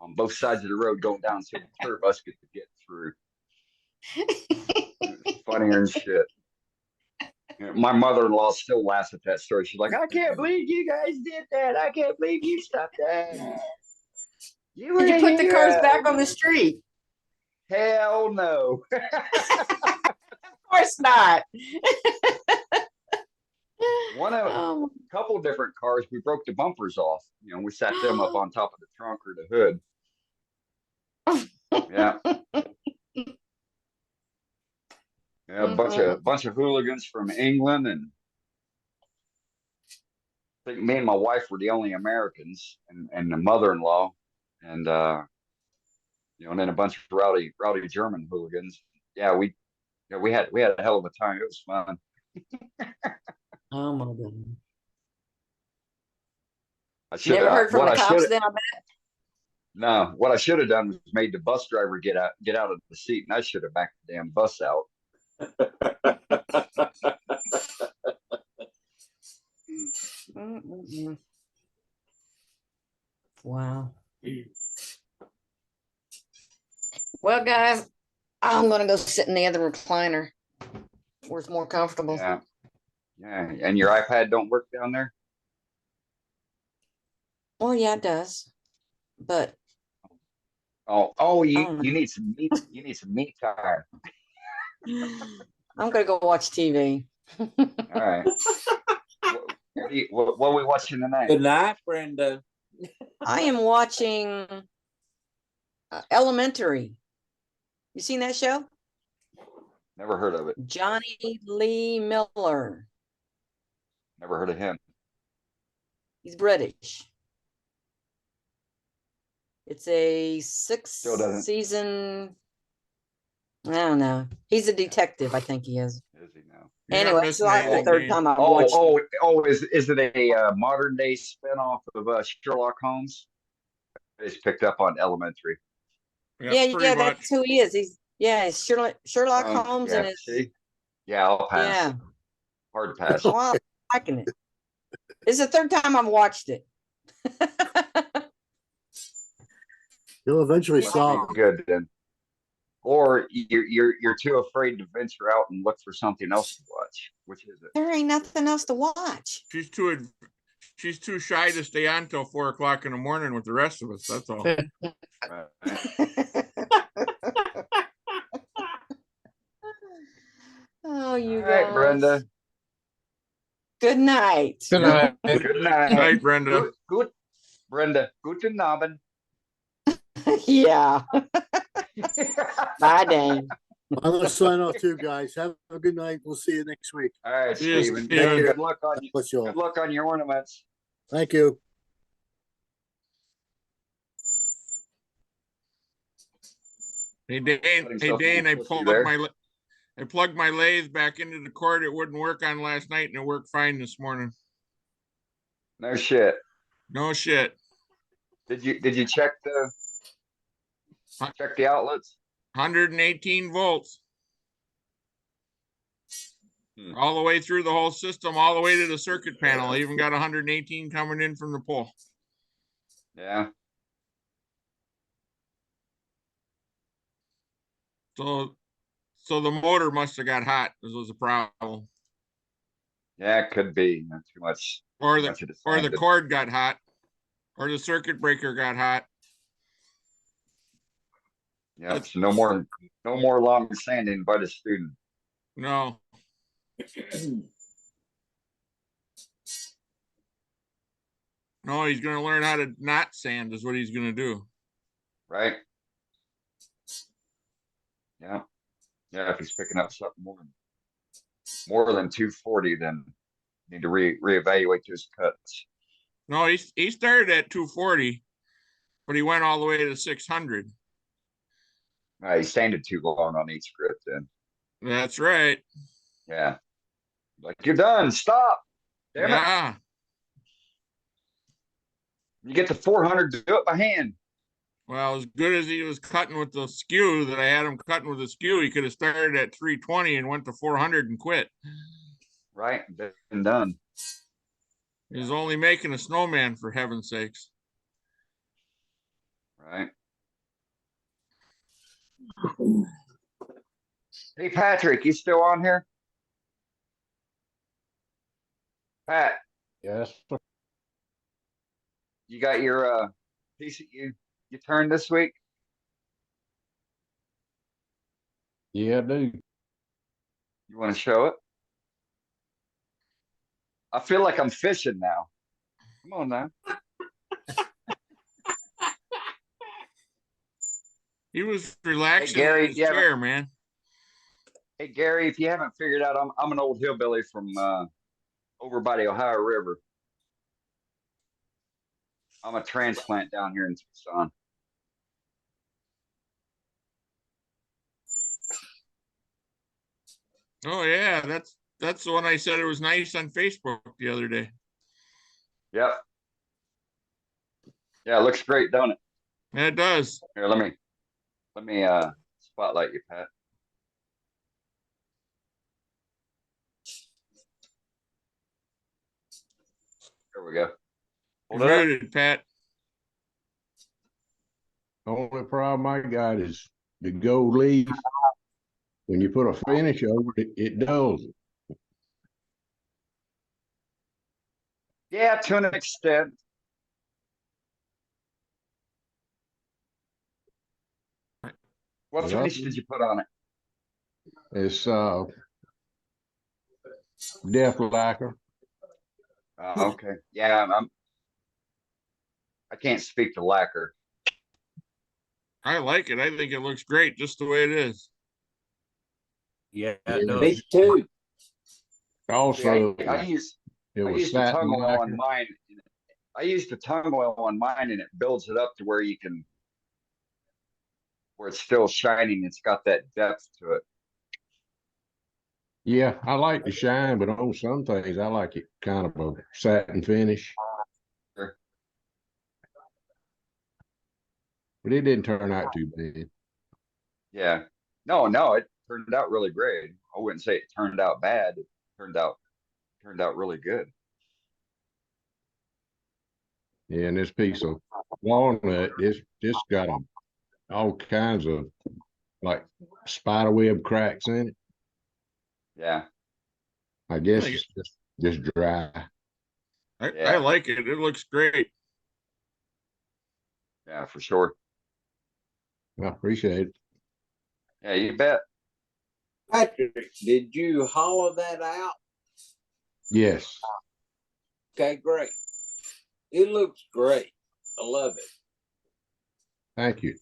on both sides of the road going down so the tour bus could get through. It was funnier than shit. My mother-in-law still laughs at that story. She's like, I can't believe you guys did that. I can't believe you stopped that. Did you put the cars back on the street? Hell no. Of course not. A couple of different cars, we broke the bumpers off. We sat them up on top of the trunk or the hood. Yeah. Yeah, a bunch of hooligans from England, and I think me and my wife were the only Americans, and the mother-in-law, and and then a bunch of rowdy German hooligans. Yeah, we had a hell of a time. It was fun. Oh my goodness! Never heard from the cops then, I bet. No, what I should have done was made the bus driver get out of the seat, and I should have backed the damn bus out. Wow. Well, guys, I'm gonna go sit in the other recliner where it's more comfortable. Yeah. And your iPad don't work down there? Well, yeah, it does. But you need some meat time. I'm gonna go watch TV. All right. What are we watching tonight? Good night, Brenda. I am watching Elementary. You seen that show? Never heard of it. Johnny Lee Miller. Never heard of him. He's British. It's a 6-season. I don't know. He's a detective, I think he is. Is he now? Anyway, so that's the third time I've watched. Is it a modern day spinoff of Sherlock Holmes? It's picked up on Elementary. Yeah, that's who he is. He's Sherlock Holmes, yeah, and it's I'll pass. Yeah. Hard pass. Well, I'm liking it. It's the third time I've watched it. You'll eventually solve it. Good then. or you're too afraid to venture out and look for something else to watch. Which is it? There ain't nothing else to watch. She's too shy to stay on till 4 o'clock in the morning with the rest of us. That's all. Oh, you All right, guys. Brenda. Good night. Good night. Good night. Good night, Brenda. Good. Brenda. Guten Abend. Yeah. Bye, Dane. I'm gonna sign off too, guys. Have a good night. We'll see you next week. All right, See you, Stephen. Stephen. Good luck on you. Bless you all. Good luck on your ornaments. Thank you. Hey Dane, I plugged my lathe back into the cord. It wouldn't work on last night, and it worked fine this morning. No shit. No shit. Did you check the outlets? 118 volts. All the way through the whole system, all the way to the circuit panel. I even got 118 coming in from the pole. Yeah. So the motor must have got hot. This was a problem. Yeah, it could be. Not too much. Or too much of the sand. cord got hot. Or the circuit breaker got hot. Yeah, it's no more long sanding by the student. No. No, he's gonna learn how to not sand is what he's gonna do. Right? Yeah. Yeah, if he's picking up something more than 240, then need to reevaluate his cuts. No, he started at 240, but he went all the way to 600. He sanded too long on each grip then. That's right. Yeah. Like, you're done. Stop. Damn Yeah. it. You get to 400 to do it by hand. Well, as good as he was cutting with the skew that I had him cutting with the skew, he could have started at 320 and went to 400 and quit. Right. And done. He's only making a snowman, for heaven's sakes. Right. Hey, Patrick, you still on here? Pat, Yes. you got your piece that you turned this week? Yeah, I do. You want to show it? I feel like I'm fishing now. Come on now. He was relaxing Gary, in his yeah, chair, man. Hey, Gary, if you haven't figured out, I'm an old hillbilly from over by the Ohio River. I'm a transplant down here in Tucson. Oh yeah, that's the one I said it was nice on Facebook the other day. Yep. Yeah, it looks great, don't it? Yeah, it does. Here, let me spotlight you, Pat. There we go. Hold it up. Muted, Pat. Only problem I got is the gold leaf. When you put a finish over it, it dulls it. Yeah, to an extent. What Yep. finish did you put on it? It's death lacquer. Okay. Yeah, I can't speak to lacquer. I like it. I think it looks great just the way it is. Yeah, Me too. Also, Yeah, I used the satin tongue oil lacquer. on mine. I used the tongue oil on mine, and it builds it up to where it's still shining. It's got that depth to it. Yeah, I like the shine, but on some things I like it kind of a satin finish. Sure. But it didn't turn out too bad. Yeah. No, it turned out really great. I wouldn't say it turned out bad. It turned out really good. Yeah, and this piece of walnut, this got all kinds of like spider web cracks in it. Yeah. I guess Like it's just dry. I Yeah. like it. It looks great. Yeah, for sure. I appreciate it. Yeah, you bet. Patrick, did you hollow that out? Yes. Okay, great. It looks great. I love it. Thank you.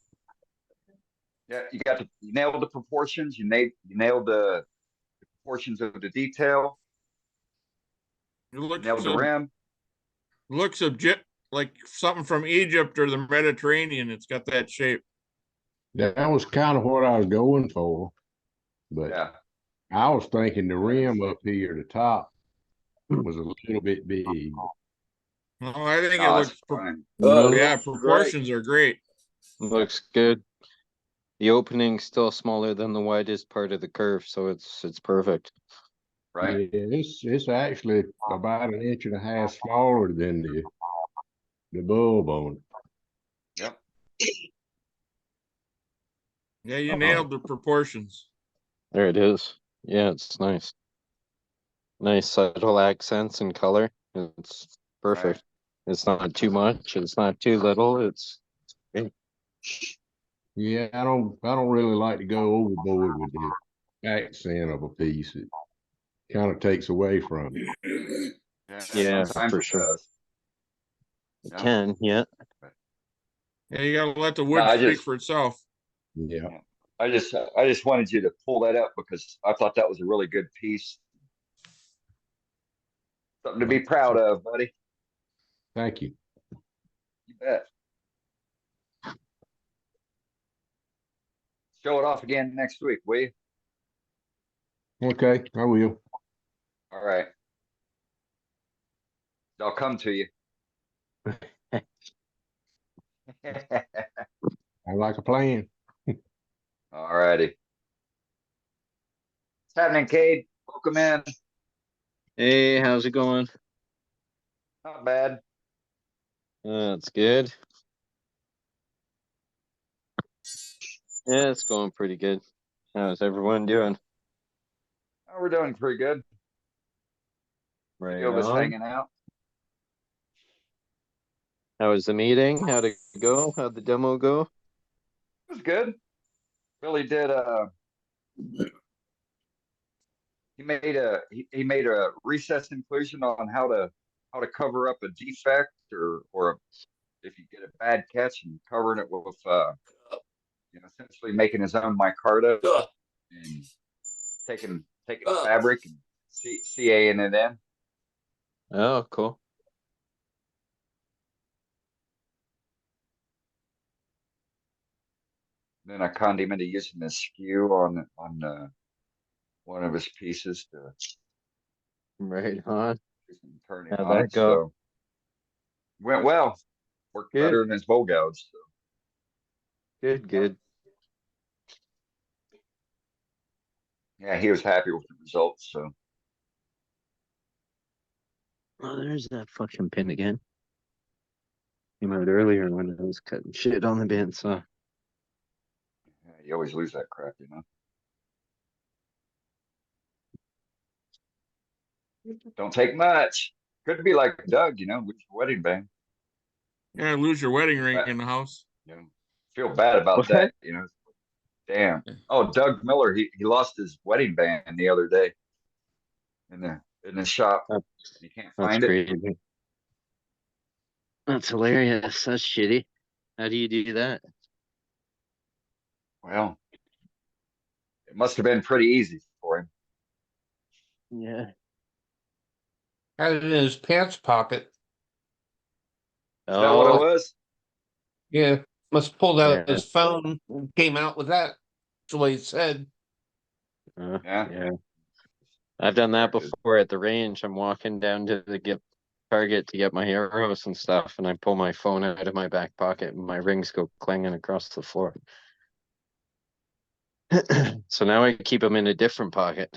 Yeah, you nailed the proportions. You nailed the proportions of the detail. It looks Nailed the rim. looks like something from Egypt or the Mediterranean. It's got that shape. That was kind of what I was going for, but Yeah. I was thinking the rim up here, the top, was a little bit big. No, I think No, it it's looks. fine. Yeah, looks proportions are great. Looks good. The opening's still smaller than the widest part of the curve, so it's perfect. Right. Yeah, it's actually about 1.5 inches smaller than the bulb on it. Yep. Yeah, you nailed the proportions. There it is. Yeah, it's nice. Nice subtle accents and color. It's perfect. It's not too much. It's not too little. It's great. Yeah, I don't really like to go overboard with the accent of a piece. It kind of takes away from it. Yeah, sometimes for it sure. does. It Yeah. can, yeah. Yeah, you gotta let the No, wood I speak just- for itself. Yeah. I just wanted you to pull that up because I thought that was a really good piece. Something to be proud of, buddy. Thank you. You bet. Show it off again next week, will you? Okay, I will. All right. I'll come to you. I like a plan. All righty. What's happening, Cade? Welcome in. Hey, how's it going? Not bad. That's good. Yeah, it's going pretty good. How's everyone doing? Oh, we're doing pretty good. Right Few of us on. hanging out. How was the meeting? How'd it go? How'd the demo go? It was good. Billy did he made a recess inclusion on how to cover up a defect or if you get a bad catch and covering it with essentially making his own micarta and taking fabric and CAing it in. Oh, cool. Then I conned him into using the skew on one of his pieces to Right on. turn it How'd on that it. go? So went well. Worked Good. better than his bow gouge. So. Good. Yeah, he was happy with the results. So Oh, there's that fucking pin again. Came out earlier when I was cutting shit on the bandsaw. yeah, you always lose that crap, you know. Don't take much. Could be like Doug, lose your wedding band. Yeah, lose your wedding ring in the house. Feel bad about What? that, Damn. Oh, Doug Miller, he lost his wedding band the other day in the shop. You can't That's find it. crazy. That's hilarious. That's shitty. How do you do that? Well, it must have been pretty easy for him. Yeah. Had it in his pants pocket. Is that what it Oh, was? Yeah, must have pulled out Yeah. his phone and came out with that. That's what he said. Yeah. I've done that before at the range. I'm walking down to the target to get my arrows and stuff, and I pull my phone out of my back pocket, and my rings go clanging across the floor. So now I keep them in a different pocket.